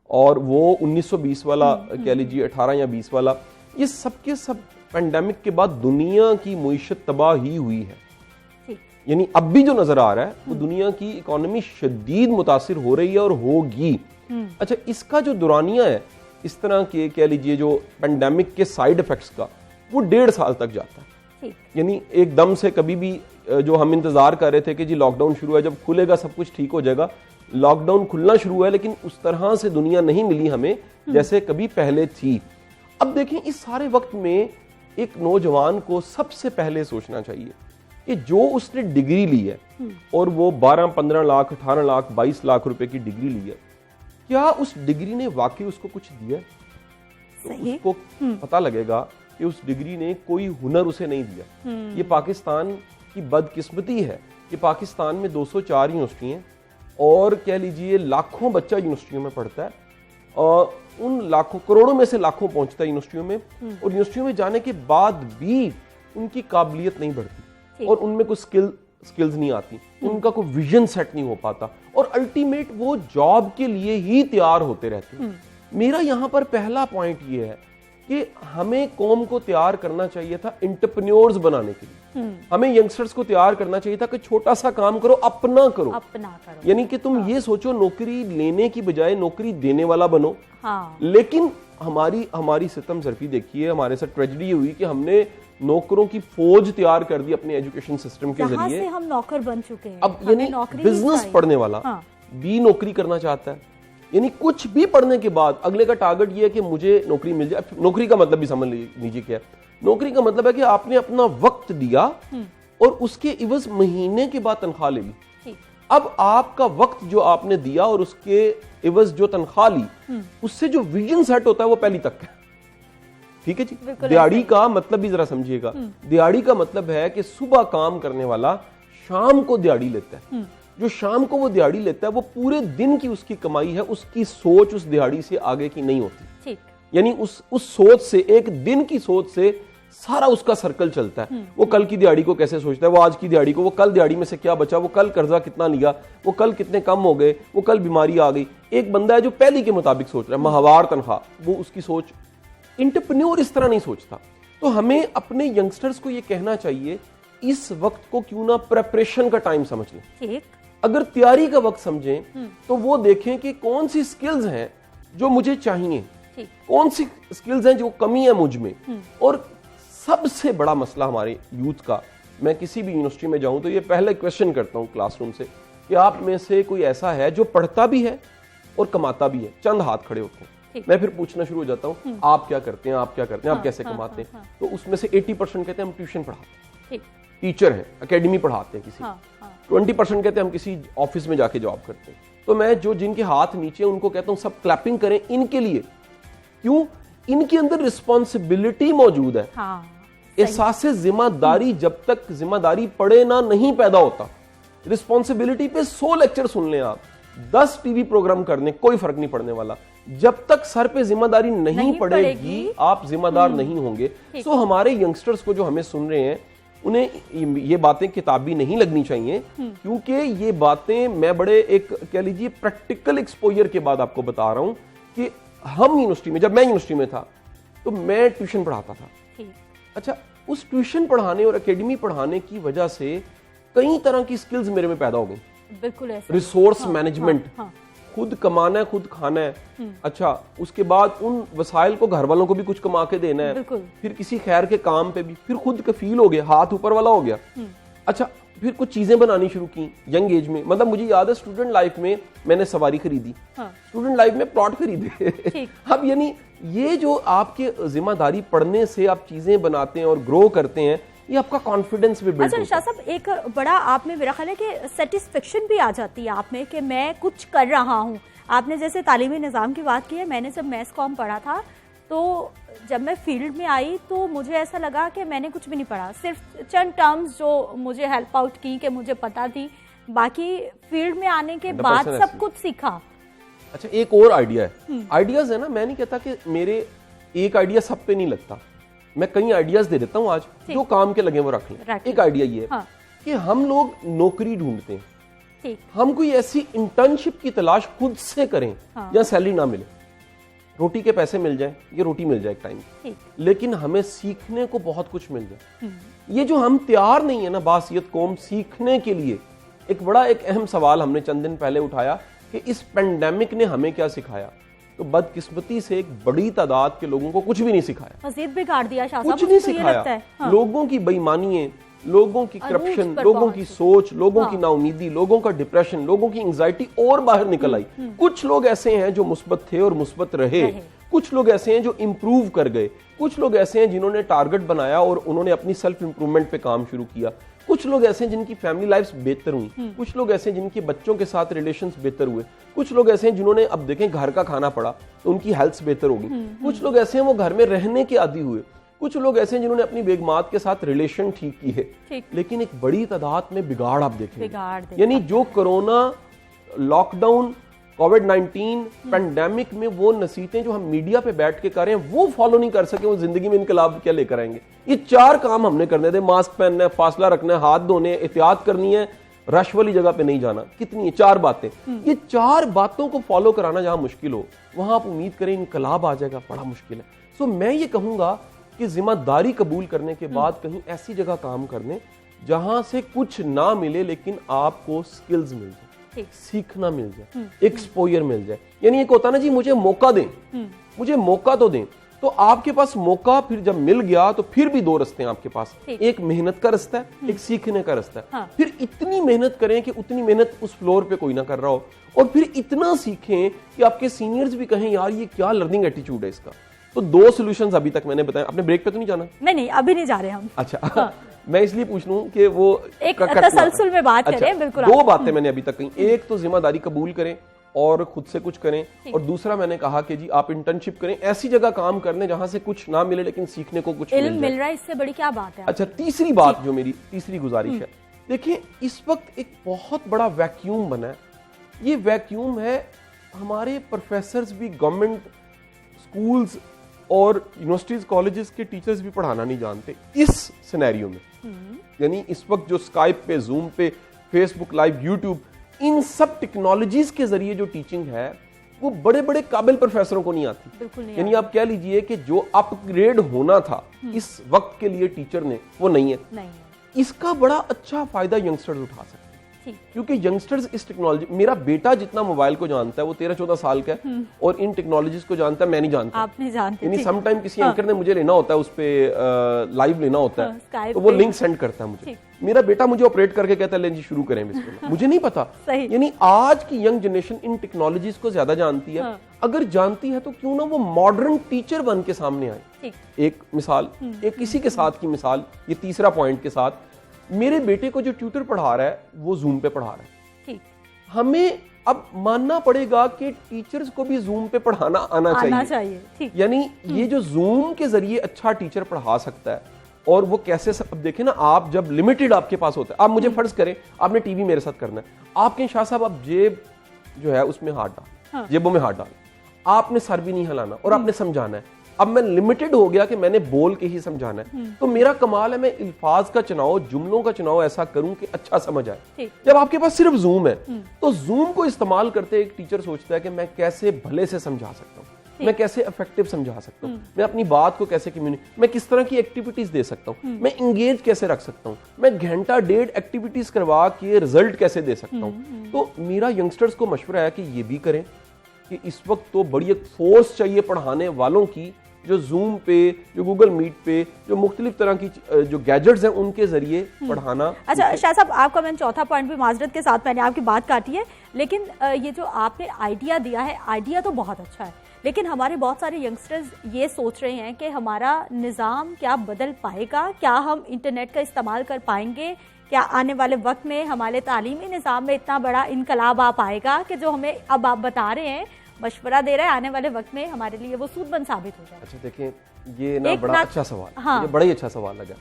Speaker 14: और वो 1920 वाला कह लीजिए 18 या 20 वाला। ये सब के सब पेंडेमिक के बाद दुनिया की मुईशत तबाह ही हुई है। यानी अब भी जो नजर आ रहा है वो दुनिया की इकोनॉमी शदीद मुतासिर हो रही है और होगी। अच्छा, इसका जो दुरानिया है इस तरह के कह लीजिए जो पेंडेमिक के साइड इफेक्ट्स का, वो 1.5 साल तक जाता है। यानी एकदम से कभी भी जो हम इंतजार कर रहे थे कि जी लॉकडाउन शुरू है, जब खुलेगा सब कुछ ठीक हो जाएगा, लॉकडाउन खुलना शुरू हुआ है, लेकिन उस तरह से दुनिया नहीं मिली हमें जैसे कभी पहले थी। अब देखें, इस सारे वक्त में एक नौजवान को सबसे पहले सोचना चाहिए कि जो उसने डिग्री ली है और वो 12, 15 लाख, 18 लाख, 22 लाख रुपए की डिग्री ली है, क्या उस डिग्री ने वाकई उसको कुछ दिया? तो उसको पता लगेगा कि उस डिग्री ने कोई हुनर उसे नहीं दिया। ये पाकिस्तान की बदकिस्मती है कि पाकिस्तान में 204 यूनिवर्सिटी हैं और कह लीजिए लाखों बच्चा यूनिवर्सिटियों में पढ़ता है, और उन लाखों, करोड़ों में से लाखों पहुंचता है यूनिवर्सिटियों में, और यूनिवर्सिटियों में जाने के बाद भी उनकी काबिलियत नहीं बढ़ती और उनमें कोई स्किल्स नहीं आती, उनका कोई विजन सेट नहीं हो पाता, और अल्टीमेट वो जॉब के लिए ही तैयार होते रहते हैं। मेरा यहाँ पर पहला पॉइंट ये है कि हमें कौम को तैयार करना चाहिए था एंटरप्रेन्योर्स बनाने के लिए। हमें यंगस्टर्स को तैयार करना चाहिए था कि छोटा सा काम करो, अपना करो। यानी कि तुम ये सोचो नौकरी लेने की बजाय नौकरी देने वाला बनो। लेकिन हमारी सितम ज़रफ़ी देखिए, हमारे साथ ट्रेजेडी हुई कि हमने नौकरों की फौज तैयार कर दी अपने एजुकेशन सिस्टम के जरिए।
Speaker 1: हम नौकर बन चुके हैं।
Speaker 14: अब यानी बिजनेस पढ़ने वाला भी नौकरी करना चाहता है, यानी कुछ भी पढ़ने के बाद अगले का टारगेट ये है कि मुझे नौकरी मिल जाए। नौकरी का मतलब भी समझ लीजिए क्या है। नौकरी का मतलब है कि आपने अपना वक्त दिया और उसके इवज महीने के बाद तनख्वाह ले ली। अब आपका वक्त जो आपने दिया और उसके इवज जो तनख्वाह ली, उससे जो विजन सेट होता है वो पहली तक है। ठीक है जी। दिहाड़ी का मतलब भी जरा समझिएगा। दिहाड़ी का मतलब है कि सुबह काम करने वाला शाम को दिहाड़ी लेता है। जो शाम को वो दिहाड़ी लेता है वो पूरे दिन की उसकी कमाई है, उसकी सोच उस दिहाड़ी से आगे की नहीं होती। यानी उस सोच से, एक दिन की सोच से सारा उसका सर्कल चलता है। वो कल की दिहाड़ी को कैसे सोचता है, वो आज की दिहाड़ी को, वो कल दिहाड़ी में से क्या बचा, वो कल कर्जा कितना लिया, वो कल कितने कम हो गए, वो कल बीमारी आ गई। एक बंदा है जो पहली के मुताबिक सोच रहा है, माहवार तनख्वाह, वो उसकी सोच। एंटरप्रेन्योर इस तरह नहीं सोचता। तो हमें अपने यंगस्टर्स को ये कहना चाहिए, इस वक्त को क्यों ना प्रेपरेशन का टाइम समझ लें। अगर तैयारी का वक्त समझें तो वो देखें कि कौन सी स्किल्स हैं जो मुझे चाहिए, कौन सी स्किल्स हैं जो कमी है मुझ में। और सबसे बड़ा मसला हमारे यूथ का, मैं किसी भी यूनिवर्सिटी में जाऊं तो ये पहले क्वेश्चन करता हूं क्लासरूम से कि आप में से कोई ऐसा है जो पढ़ता भी है और कमाता भी है? चंद हाथ खड़े होते हैं। मैं फिर पूछना शुरू हो जाता हूं, आप क्या करते हैं, आप क्या करते हैं, आप कैसे कमाते हैं? तो उसमें से 80% कहते हैं हम ट्यूशन पढ़ाते हैं, टीचर हैं, एकेडमी पढ़ाते हैं किसी। 20% कहते हैं हम किसी ऑफिस में जाके जॉब करते हैं। तो मैं जो जिनके हाथ नीचे उनको कहता हूं सब क्लैपिंग करें इनके लिए। क्यों? इनके अंदर रिस्पॉन्सिबिलिटी मौजूद है। एहसास जिम्मेदारी, जब तक जिम्मेदारी पड़े ना नहीं पैदा होता। रिस्पॉन्सिबिलिटी पे 100 लेक्चर सुन लें आप, 10 टीवी प्रोग्राम करने, कोई फर्क नहीं पड़ने वाला। जब तक सर पे जिम्मेदारी नहीं पड़ेगी आप जिम्मेदार नहीं होंगे। सो हमारे यंगस्टर्स को जो हमें सुन रहे हैं, उन्हें ये बातें किताबी नहीं लगनी चाहिए, क्योंकि ये बातें मैं बड़े एक कह लीजिए प्रैक्टिकल एक्सपोजर के बाद आपको बता रहा हूं कि हम यूनिवर्सिटी में, जब मैं यूनिवर्सिटी में था तो मैं ट्यूशन पढ़ाता था। अच्छा, उस ट्यूशन पढ़ाने और एकेडमी पढ़ाने की वजह से कई तरह की स्किल्स मेरे में पैदा हो गई।
Speaker 1: बिल्कुल ऐसा।
Speaker 14: रिसोर्स मैनेजमेंट, खुद कमाना है, खुद खाना है। अच्छा, उसके बाद उन वसाइल को घर वालों को भी कुछ कमा के देना है, फिर किसी खैर के काम पे भी, फिर खुद कफील हो गया, हाथ ऊपर वाला हो गया। अच्छा, फिर कुछ चीजें बनानी शुरू की यंग एज में। मतलब मुझे याद है स्टूडेंट लाइफ में मैंने सवारी खरीदी, स्टूडेंट लाइफ में प्लॉट खरीदे। अब यानी ये जो आपके जिम्मेदारी पढ़ने से आप चीजें बनाते हैं और ग्रो करते हैं, ये आपका कॉन्फिडेंस भी बिल्ड होता है।
Speaker 1: अच्छा शाह साहब, एक बड़ा आप में मेरा ख्याल है कि सेटिस्फेक्शन भी आ जाती है आप में कि मैं कुछ कर रहा हूँ। आपने जैसे तालीमी निज़ाम की बात की है, मैंने जब मैथ्स कॉम पढ़ा था तो जब मैं फील्ड में आई तो मुझे ऐसा लगा कि मैंने कुछ भी नहीं पढ़ा, सिर्फ चंद टर्म्स जो मुझे हेल्प आउट की कि मुझे पता थी, बाकी फील्ड में आने के बाद सब कुछ सीखा।
Speaker 14: अच्छा, एक और आइडिया है, आइडियाज है ना, मैं नहीं कहता कि मेरे एक आइडिया सब पे नहीं लगता, मैं कई आइडियाज दे देता हूँ आज, जो काम के लगे वो रख लें। एक आइडिया ये है कि हम लोग नौकरी ढूंढते हैं, हम कोई ऐसी इंटर्नशिप की तलाश खुद से करें या सैलरी ना मिले, रोटी के पैसे मिल जाए, ये रोटी मिल जाए एक टाइम, लेकिन हमें सीखने को बहुत कुछ मिल जाए। ये जो हम तैयार नहीं है ना बासियत कौम सीखने के लिए। एक अहम सवाल हमने चंद दिन पहले उठाया कि इस पेंडेमिक ने हमें क्या सिखाया, तो बदकिस्मती से एक बड़ी तादाद के लोगों को कुछ भी नहीं सिखाया,
Speaker 1: मज़ीद बिगाड़ दिया,
Speaker 14: कुछ नहीं सिखाया। लोगों की बेईमानियां, लोगों की करप्शन, लोगों की सोच, लोगों की नाउमीदी, लोगों का डिप्रेशन, लोगों की एंजाइटी और बाहर निकल आई। कुछ लोग ऐसे हैं जो मुस्बत थे और मुस्बत रहे, कुछ लोग ऐसे हैं जो इंप्रूव कर गए, कुछ लोग ऐसे हैं जिन्होंने टारगेट बनाया और उन्होंने अपनी सेल्फ इंप्रूवमेंट पे काम शुरू किया, कुछ लोग ऐसे हैं जिनकी फैमिली लाइफ्स बेहतर हुई, कुछ लोग ऐसे हैं जिनके बच्चों के साथ रिलेशंस बेहतर हुए, कुछ लोग ऐसे हैं जिन्होंने अब देखें घर का खाना पड़ा तो उनकी हेल्थ बेहतर होगी, कुछ लोग ऐसे हैं वो घर में रहने के आदी हुए, कुछ लोग ऐसे हैं जिन्होंने अपनी बेगमात के साथ रिलेशन ठीक की है, लेकिन एक बड़ी तादाद में बिगाड़ आप देखेंगे। यानी जो कोरोना, लॉकडाउन, कोविड-19 पैंडेमिक में वो नसीहतें जो हम मीडिया पे बैठ के कर रहे हैं वो फॉलो नहीं कर सके, वो जिंदगी में इनकलाब क्या लेकर आएंगे। ये 4 काम हमने करने थे, मास्क पहनना है, फासला रखना है, हाथ धोने, एहतियात करनी है, रश वाली जगह पे नहीं जाना। कितनी है 4 बातें। ये 4 बातों को फॉलो कराना जहां मुश्किल हो वहां आप उम्मीद करें इनकलाब आ जाएगा, बड़ा मुश्किल है। सो मैं ये कहूंगा कि जिम्मेदारी कबूल करने के बाद कहीं ऐसी जगह काम करने जहां से कुछ ना मिले लेकिन आपको स्किल्स मिल जाए, सीखना मिल जाए, एक्सपोजर मिल जाए। यानी एक होता ना जी मुझे मौका दें, मुझे मौका तो दें, तो आपके पास मौका फिर जब मिल गया तो फिर भी 2 रास्ते हैं आपके पास, एक मेहनत का रास्ता है, एक सीखने का रास्ता है। फिर इतनी मेहनत करें कि उतनी मेहनत उस फ्लोर पे कोई ना कर रहा हो, और फिर इतना सीखें कि आपके सीनियर्स भी कहें यार ये क्या लर्निंग एटीट्यूड है इसका। तो 2 सॉल्यूशंस अभी तक मैंने बताया। आपने ब्रेक पे तो नहीं जाना?
Speaker 1: नहीं, अभी नहीं जा रहे हम।
Speaker 14: अच्छा मैं इसलिए पूछ लूं कि वो
Speaker 1: एक तसलसल में बात करें। बिल्कुल
Speaker 14: 2 बातें मैंने अभी तक कही, एक तो जिम्मेदारी कबूल करें और खुद से कुछ करें, और दूसरा मैंने कहा कि जी आप इंटर्नशिप करें, ऐसी जगह काम करने जहां से कुछ ना मिले लेकिन सीखने को कुछ
Speaker 1: मिल रहा है, इससे बड़ी क्या बात है।
Speaker 14: अच्छा तीसरी बात जो मेरी तीसरी गुजारिश है, देखिए इस वक्त एक बहुत बड़ा वैक्यूम बना है। ये वैक्यूम है हमारे प्रोफेसर्स भी गवर्नमेंट स्कूल्स और यूनिवर्सिटीज कॉलेजेस के टीचर्स भी पढ़ाना नहीं जानते इस सिनेरियो में। यानी इस वक्त जो स्काइप पे, जूम पे, फेसबुक लाइव, यूट्यूब, इन सब टेक्नोलॉजीज के जरिए जो टीचिंग है वो बड़े बड़े काबिल प्रोफेसरों को नहीं आती। यानी आप कह लीजिए कि जो अपग्रेड होना था इस वक्त के लिए टीचर ने, वो नहीं है। इसका बड़ा अच्छा फायदा यंगस्टर्स उठा सकते हैं, क्योंकि यंगस्टर्स इस टेक्नोलॉजी, मेरा बेटा जितना मोबाइल को जानता है वो 13-14 साल का है और इन टेक्नोलॉजीज को जानता है, मैं नहीं जानता।
Speaker 1: आप नहीं जानते।
Speaker 14: यानी सम टाइम किसी एंकर ने मुझे लेना होता है, उस पे लाइव लेना होता है, तो वो लिंक सेंड करता है मुझे। मेरा बेटा मुझे ऑपरेट करके कहता है ले जी शुरू करें बिस्मिल्लाह। मुझे नहीं पता। यानी आज की यंग जनरेशन इन टेक्नोलॉजीज को ज्यादा जानती है। अगर जानती है तो क्यों ना वो मॉडर्न टीचर बन के सामने आए। एक मिसाल, एक किसी के साथ की मिसाल, ये तीसरा पॉइंट के साथ, मेरे बेटे को जो ट्यूटर पढ़ा रहा है वो जूम पे पढ़ा रहा है। हमें अब मानना पड़ेगा कि टीचर्स को भी जूम पे पढ़ाना आना चाहिए। यानी ये जो जूम के जरिए अच्छा टीचर पढ़ा सकता है, और वो कैसे, अब देखें ना, आप जब लिमिटेड आपके पास होता है, आप मुझे फर्ज करें आपने टीवी मेरे साथ करना है, आपके शाह साहब आप जेब जो है उसमें हाथ डाल, जेबों में हाथ डाल, आपने सर भी नहीं हिलाना और आपने समझाना है। अब मैं लिमिटेड हो गया कि मैंने बोल के ही समझाना है, तो मेरा कमाल है मैं अल्फाज का चुनाव, जुमलों का चुनाव ऐसा करूं कि अच्छा समझ आए। जब आपके पास सिर्फ जूम है तो जूम को इस्तेमाल करते एक टीचर सोचता है कि मैं कैसे भले से समझा सकता हूं, मैं कैसे इफेक्टिव समझा सकता हूं, मैं अपनी बात को कैसे कम्युनिकेट, मैं किस तरह की एक्टिविटीज दे सकता हूं, मैं इंगेज कैसे रख सकता हूं, मैं घंटा 1.5 एक्टिविटीज करवा के रिजल्ट कैसे दे सकता हूं। तो मेरा यंगस्टर्स को मशवरा है कि ये भी करें कि इस वक्त तो बड़ी एक फोर्स चाहिए पढ़ाने वालों की, जो जूम पे, जो गूगल मीट पे, जो मुख्तलिफ तरह की जो गैजेट्स हैं उनके जरिए पढ़ाना।
Speaker 1: अच्छा शाह साहब, आपका मैंने चौथा पॉइंट भी माजरत के साथ मैंने आपकी बात काटी है, लेकिन ये जो आपने आइडिया दिया है, आइडिया तो बहुत अच्छा है, लेकिन हमारे बहुत सारे यंगस्टर्स ये सोच रहे हैं कि हमारा निज़ाम क्या बदल पाएगा, क्या हम इंटरनेट का इस्तेमाल कर पाएंगे, क्या आने वाले वक्त में हमारे तालीमी निज़ाम में इतना बड़ा इनकलाब आ पाएगा कि जो हमें अब आप बता रहे हैं, मशवरा दे रहे हैं, आने वाले वक्त में हमारे लिए वो सूदबंद साबित हो जाए।
Speaker 14: अच्छा देखें, ये ना बड़ा अच्छा सवाल, मुझे बड़ा ही अच्छा सवाल लगा।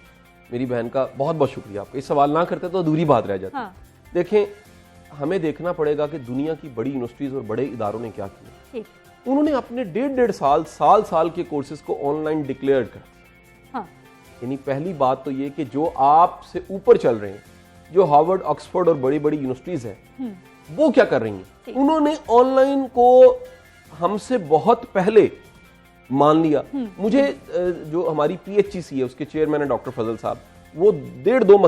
Speaker 14: मेरी बहन का बहुत बहुत शुक्रिया आपका। इस सवाल ना करते तो अधूरी बात रह जाती। देखें, हमें देखना पड़ेगा कि दुनिया की बड़ी यूनिवर्सिटीज और बड़े इदारों ने क्या किया। उन्होंने अपने 1.5 साल के कोर्सेज को ऑनलाइन डिक्लेयर कर दिया। यानी पहली बात तो ये कि जो आपसे ऊपर चल रहे हैं, जो हार्वर्ड, ऑक्सफोर्ड और बड़ी बड़ी यूनिवर्सिटीज हैं, वो क्या कर रही हैं, उन्होंने ऑनलाइन को हमसे बहुत पहले मान लिया। मुझे जो हमारी PHEC है उसके चेयरमैन है डॉक्टर फजल साहब, वो 2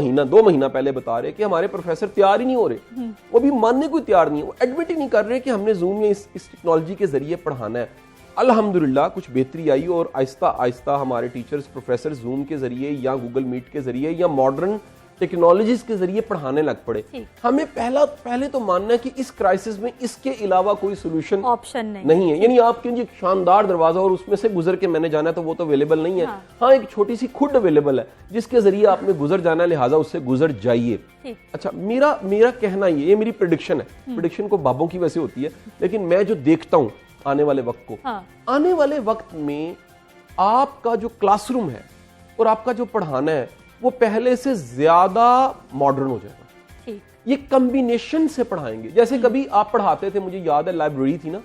Speaker 14: महीना पहले बता रहे कि हमारे प्रोफेसर तैयार ही नहीं हो रहे, वो भी मानने को तैयार नहीं है, वो एडमिट ही नहीं कर रहे कि हमने जूम या इस टेक्नोलॉजी के जरिए पढ़ाना है। अल्हम्दुलिल्लाह कुछ बेहतरी आई और आहिस्ता आहिस्ता हमारे टीचर्स, प्रोफेसर जूम के जरिए या गूगल मीट के जरिए या मॉडर्न टेक्नोलॉजीज के जरिए पढ़ाने लग पड़े। हमें पहले तो मानना है कि इस क्राइसिस में इसके अलावा कोई सोल्यूशन
Speaker 1: ऑप्शन
Speaker 14: नहीं है। यानी आपके लिए शानदार दरवाजा और उसमें से गुजर के मैंने जाना है तो वो तो अवेलेबल नहीं है। हाँ, एक छोटी सी खुड अवेलेबल है जिसके जरिए आपने गुजर जाना है, लिहाजा उससे गुजर जाइए। अच्छा, मेरा कहना ये मेरी प्रेडिक्शन है। प्रेडिक्शन को बाबों की वैसे होती है, लेकिन मैं जो देखता हूं आने वाले वक्त को, आने वाले वक्त में आपका जो क्लासरूम है और आपका जो पढ़ाना है वो पहले से ज्यादा मॉडर्न हो जाएगा। ये कॉम्बिनेशन से पढ़ाएंगे। जैसे कभी आप पढ़ाते थे, मुझे याद है लाइब्रेरी थी ना,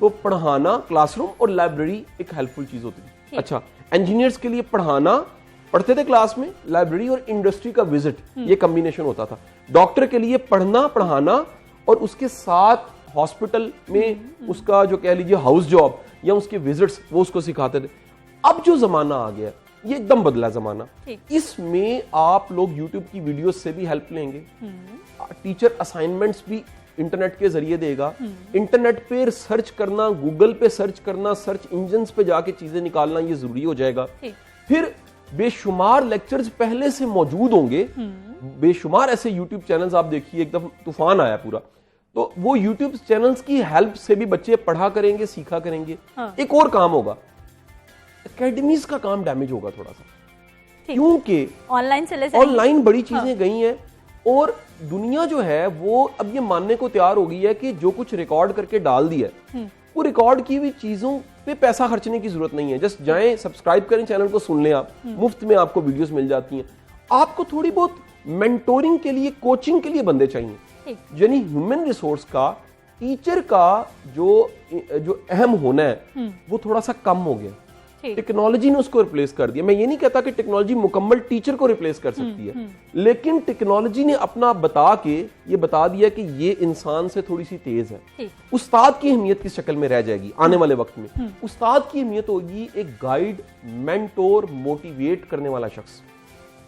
Speaker 14: तो पढ़ाना, क्लासरूम और लाइब्रेरी एक हेल्पफुल चीज होती थी। अच्छा, इंजीनियर्स के लिए पढ़ते थे क्लास में, लाइब्रेरी और इंडस्ट्री का विजिट, ये कॉम्बिनेशन होता था। डॉक्टर के लिए पढ़ना, पढ़ाना और उसके साथ हॉस्पिटल में उसका जो कह लीजिए हाउस जॉब या उसके विजिट्स, वो उसको सिखाते थे। अब जो जमाना आ गया, ये एकदम बदला जमाना। इसमें आप लोग YouTube की वीडियोस से भी हेल्प लेंगे। टीचर असाइनमेंट्स भी इंटरनेट के जरिए देगा। इंटरनेट पे सर्च करना, गूगल पे सर्च करना, सर्च इंजन्स पे जाके चीजें निकालना, ये जरूरी हो जाएगा। फिर बेशुमार लेक्चर्स पहले से मौजूद होंगे। बेशुमार ऐसे YouTube चैनल्स आप देखिए, एकदम तूफान आया पूरा। तो वो YouTube चैनल्स की हेल्प से भी बच्चे पढ़ा करेंगे, सीखा करेंगे। एक और काम होगा, एकेडमीज का काम डैमेज होगा थोड़ा सा, क्योंकि ऑनलाइन बड़ी चीजें गई हैं और दुनिया जो है वो अब ये मानने को तैयार हो गई है कि जो कुछ रिकॉर्ड करके डाल दिया है, वो रिकॉर्ड की हुई चीजों पे पैसा खर्चने की जरूरत नहीं है। जस्ट जाएं, सब्सक्राइब करें चैनल को, सुन लें आप, मुफ्त में आपको वीडियोस मिल जाती हैं। आपको थोड़ी बहुत मेंटोरिंग के लिए, कोचिंग के लिए बंदे चाहिए। यानी ह्यूमन रिसोर्स का, टीचर का जो अहम होना है वो थोड़ा सा कम हो गया। टेक्नोलॉजी ने उसको रिप्लेस कर दिया। मैं ये नहीं कहता कि टेक्नोलॉजी मुकम्मल टीचर को रिप्लेस कर सकती है, लेकिन टेक्नोलॉजी ने अपना ये बता दिया कि ये इंसान से थोड़ी सी तेज है। उस्ताद की अहमियत किस शक्ल में रह जाएगी आने वाले वक्त में? उस्ताद की अहमियत होगी एक गाइड, मेंटोर, मोटिवेट करने वाला शख्स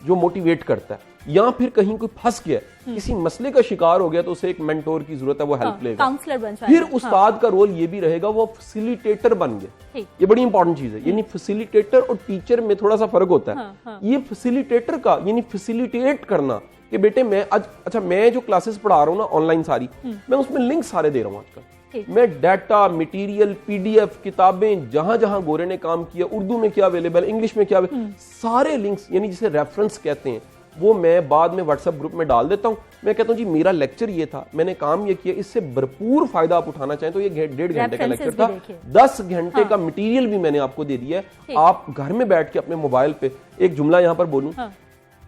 Speaker 14: जो मोटिवेट करता है। या फिर कहीं कोई फंस गया, किसी मसले का शिकार हो गया, तो उसे एक मेंटोर की जरूरत है, वो हेल्प लेगा।
Speaker 1: काउंसलर बन जाएगा।
Speaker 14: फिर उस्ताद का रोल ये भी रहेगा, वो फैसिलिटेटर बन गया। ये बड़ी इंपॉर्टेंट चीज है। यानी फैसिलिटेटर और टीचर में थोड़ा सा फर्क होता है। ये फैसिलिटेटर का यानी फैसिलिटेट करना कि बेटे मैं जो क्लासेस पढ़ा रहा हूँ ना ऑनलाइन सारी, मैं उसमें लिंक सारे दे रहा हूँ आजकल। मैं डाटा, मटेरियल, पीडीएफ, किताबें, जहां जहां गोरे ने काम किया, उर्दू में क्या अवेलेबल, इंग्लिश में क्या सारे लिंक्स, यानी जिसे रेफरेंस कहते हैं, वो मैं बाद में व्हाट्सएप ग्रुप में डाल देता हूं। मैं कहता हूं जी मेरा लेक्चर ये था, मैंने काम ये किया, इससे भरपूर फायदा आप उठाना चाहें तो ये 1.5 घंटे का लेक्चर था, 10 घंटे का मटेरियल भी मैंने आपको दे दिया है। आप घर में बैठ के अपने मोबाइल पे, एक जुमला यहां पर बोलूं,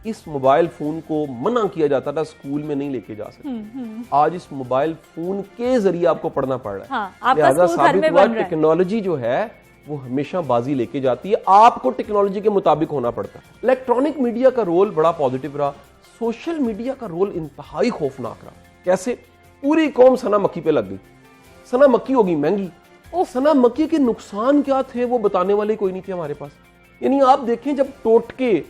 Speaker 14: इस मोबाइल फोन को मना किया जाता था स्कूल में नहीं लेके जा सकते, आज इस मोबाइल फोन के जरिए आपको पढ़ना पड़ रहा है। लिहाजा साबित हुआ टेक्नोलॉजी जो है वो हमेशा बाजी लेके जाती है, आपको टेक्नोलॉजी के मुताबिक होना पड़ता है। इलेक्ट्रॉनिक मीडिया का रोल बड़ा पॉजिटिव रहा, सोशल मीडिया का रोल इंतहाई खौफनाक रहा। कैसे? पूरी कौम सना मक्की पे लग गई, सना मक्की होगी महंगी। सना मक्की के नुकसान क्या थे वो बताने वाले कोई नहीं थे हमारे पास। यानी आप देखें, जब टोटके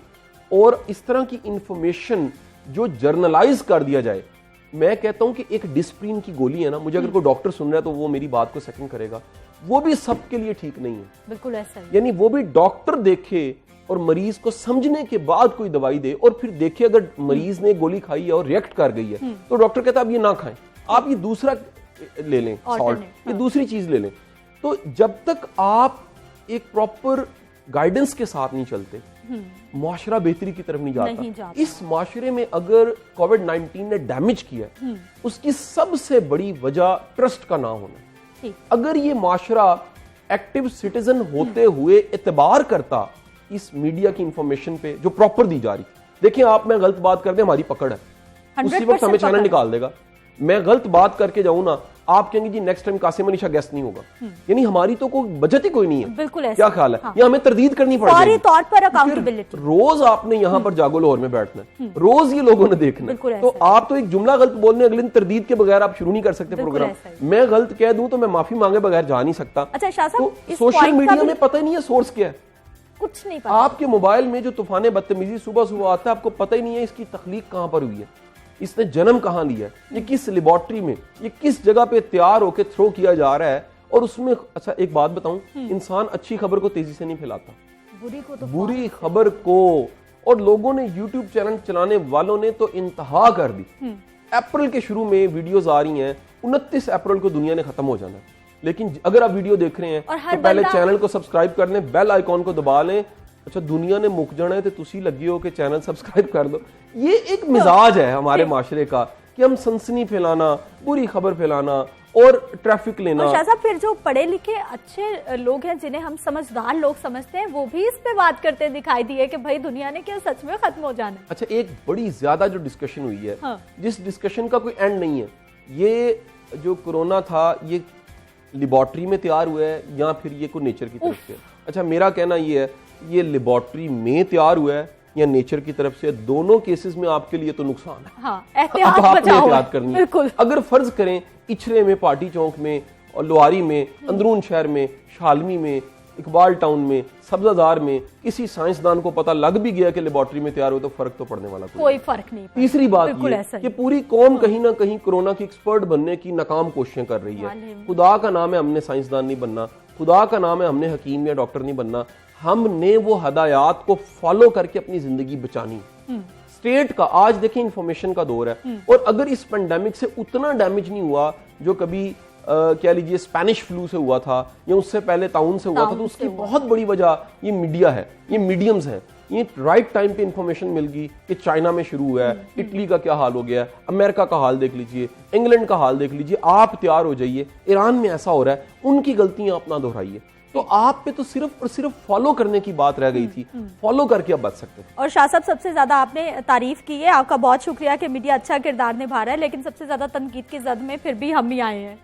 Speaker 14: और इस तरह की इंफॉर्मेशन जो जर्नलाइज कर दिया जाए, मैं कहता हूं कि एक डिस्प्रिन की गोली है ना, मुझे अगर कोई डॉक्टर सुन रहा है तो वो मेरी बात को सेकंड करेगा, वो भी सबके लिए ठीक नहीं है।
Speaker 1: बिल्कुल ऐसा ही।
Speaker 14: यानी वो भी डॉक्टर देखे और मरीज को समझने के बाद कोई दवाई दे, और फिर देखे अगर मरीज ने गोली खाई है और रिएक्ट कर गई है तो डॉक्टर कहता है अब ये ना खाएं, आप ये दूसरा ले लें, सॉल्ट, ये दूसरी चीज ले लें। तो जब तक आप एक प्रॉपर गाइडेंस के साथ नहीं चलते, मुआशरा बेहतरी की तरफ नहीं जाता। इस मुआशरे में अगर कोविड-19 ने डैमेज किया, उसकी सबसे बड़ी वजह ट्रस्ट का ना होना। अगर ये मुआशरा एक्टिव सिटीजन होते हुए एतबार करता इस मीडिया की इंफॉर्मेशन पे जो प्रॉपर दी जा रही, देखिए आप, मैं गलत बात कर दे हमारी पकड़ है, उसी वक्त हमें चैनल निकाल देगा। मैं गलत बात करके जाऊं ना, आप कहेंगे जी next time Qasim Ali Shah guest नहीं होगा। यानी हमारी तो कोई बजट ही कोई नहीं है।
Speaker 1: बिल्कुल ऐसा।
Speaker 14: क्या ख्याल है? या हमें तरदीद करनी पड़ेगी
Speaker 1: तौर पर अकाउंटेबिलिटी।
Speaker 14: रोज आपने यहाँ पर जागो लाहौर में बैठना है, रोज ये लोगों ने देखना है, तो आप तो एक जुमला गलत बोलने, अगले दिन तरदीद के बगैर आप शुरू नहीं कर सकते प्रोग्राम। मैं गलत कह दूं तो मैं माफी मांगे बगैर जा नहीं सकता।
Speaker 1: अच्छा शाह साहब,
Speaker 14: सोशल मीडिया में पता ही नहीं है सोर्स क्या है,
Speaker 1: कुछ नहीं पता।
Speaker 14: आपके मोबाइल में जो तूफान बदतमीजी सुबह सुबह आता है, आपको पता ही नहीं है इसकी तख्लीक कहां पर हुई है, इसने जन्म कहां लिया है, ये किस लेबोरेटरी में, ये किस जगह पे तैयार होकर थ्रो किया जा रहा है। और उसमें अच्छा एक बात बताऊं, इंसान अच्छी खबर को तेजी से नहीं फैलाता, बुरी खबर को और लोगों ने यूट्यूब चैनल चलाने वालों ने तो इंतहा कर दी। अप्रैल के शुरू में वीडियोस आ रही हैं, 29 अप्रैल को दुनिया ने खत्म हो जाना है, लेकिन अगर आप वीडियो देख रहे हैं तो पहले चैनल को सब्सक्राइब कर लें, बेल आइकॉन को दबा लें। अच्छा दुनिया ने मुक जाना है तो तुसी लगी हो कि चैनल सब्सक्राइब कर दो। ये एक मिजाज है हमारे माशरे का कि हम सनसनी फैलाना, बुरी खबर फैलाना और ट्रैफिक लेना।
Speaker 1: और शाह साहब फिर जो पढ़े लिखे अच्छे लोग हैं जिन्हें हम समझदार लोग समझते हैं वो भी इस पे बात करते दिखाई दिए कि भाई दुनिया ने क्या सच में खत्म हो जाना है।
Speaker 14: अच्छा एक बड़ी ज्यादा जो डिस्कशन हुई है, जिस डिस्कशन का कोई एंड नहीं है, ये जो कोरोना था ये लेबोरेटरी में तैयार हुआ है या फिर ये कोई नेचर की तरफ से? अच्छा मेरा कहना ये है ये लेबोरेटरी में तैयार हुआ है या नेचर की तरफ से, दोनों केसेस में आपके लिए तो नुकसान है।
Speaker 1: हाँ, एहतियात
Speaker 14: करनी है। अगर फर्ज करें इचरे में, पार्टी चौक में और लोहारी में, अंदरून शहर में, शालमी में, इकबाल टाउन में, सब्जादार में किसी साइंसदान को पता लग भी गया कि लेबोरेटरी में तैयार हो तो फर्क तो पड़ने वाला
Speaker 1: कोई फर्क नहीं।
Speaker 14: तीसरी बात ये पूरी कौम कहीं ना कहीं कोरोना की एक्सपर्ट बनने की नाकाम कोशिशें कर रही है। खुदा का नाम है हमने साइंसदान नहीं बनना, खुदा का नाम है हमने हकीम या डॉक्टर नहीं बनना, हमने वो हदायत को फॉलो करके अपनी जिंदगी बचानी। स्टेट का आज देखिए इंफॉर्मेशन का दौर है और अगर इस पेंडेमिक से उतना डैमेज नहीं हुआ जो कभी कह लीजिए स्पेनिश फ्लू से हुआ था या उससे पहले ताउन से हुआ था, तो उसकी बहुत बड़ी वजह ये मीडिया है, ये मीडियम्स हैं। ये राइट टाइम पे इंफॉर्मेशन मिल गई कि चाइना में शुरू हुआ है, इटली का क्या हाल हो गया, अमेरिका का हाल देख लीजिए, इंग्लैंड का हाल देख लीजिए, आप तैयार हो जाइए। ईरान में ऐसा हो रहा है, उनकी गलतियां आप ना दोहराइए। तो आप पे तो सिर्फ और सिर्फ फॉलो करने की बात रह गई थी, फॉलो करके आप बच सकते थे।
Speaker 1: और शाह साहब सबसे ज्यादा आपने तारीफ की है, आपका बहुत शुक्रिया कि मीडिया अच्छा किरदार निभा रहा है, लेकिन सबसे ज्यादा तनकीद की जद में फिर भी हम ही आए हैं।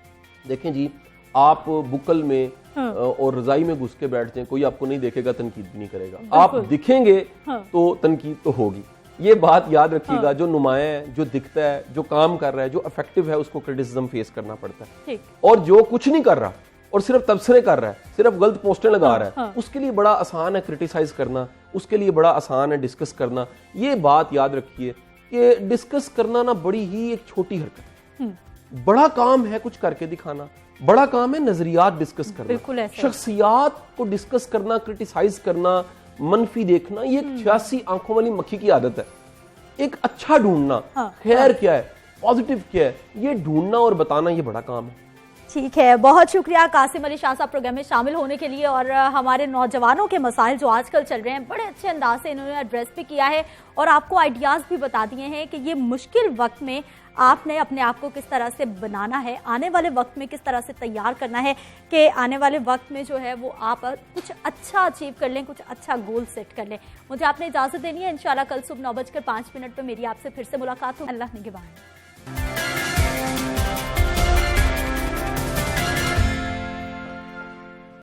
Speaker 14: देखें जी, आप बुकल में और रजाई में घुस के बैठते हैं, कोई आपको नहीं देखेगा, तनकीद भी नहीं करेगा। आप दिखेंगे तो तनकीद तो होगी। ये बात याद रखिएगा, जो नुमाया है, जो दिखता है, जो काम कर रहा है, जो इफेक्टिव है, उसको क्रिटिसिज्म फेस करना पड़ता है। और जो कुछ नहीं कर रहा और सिर्फ तबसरे कर रहा है, सिर्फ गलत पोस्टें लगा रहा है, उसके लिए बड़ा आसान है क्रिटिसाइज करना, उसके लिए बड़ा आसान है डिस्कस करना। ये बात याद रखिए कि डिस्कस करना ना बड़ी ही एक छोटी हरकत, बड़ा काम है कुछ करके दिखाना, बड़ा काम है नजरियात डिस्कस करना, शख्सियात को डिस्कस करना, क्रिटिसाइज करना, मनफी देखना। ये 86 आंखों वाली मक्खी की आदत है। एक अच्छा ढूंढना, खैर क्या है, पॉजिटिव क्या है, ये ढूंढना और बताना, ये बड़ा काम है।
Speaker 1: ठीक है, बहुत शुक्रिया कासिम अली शाह साहब प्रोग्राम में शामिल होने के लिए। और हमारे नौजवानों के मसाइल जो आजकल चल रहे हैं बड़े अच्छे अंदाज से इन्होंने एड्रेस भी किया है और आपको आइडियाज भी बता दिए हैं कि ये मुश्किल वक्त में आपने अपने आप को किस तरह से बनाना है, आने वाले वक्त में किस तरह से तैयार करना है कि आने वाले वक्त में जो है वो आप कुछ अच्छा अचीव कर लें, कुछ अच्छा गोल सेट कर लें। मुझे आपने इजाजत देनी है। इंशाल्लाह कल सुबह 9:05 पर मेरी आपसे फिर से मुलाकात हो। अल्लाह निगहबान।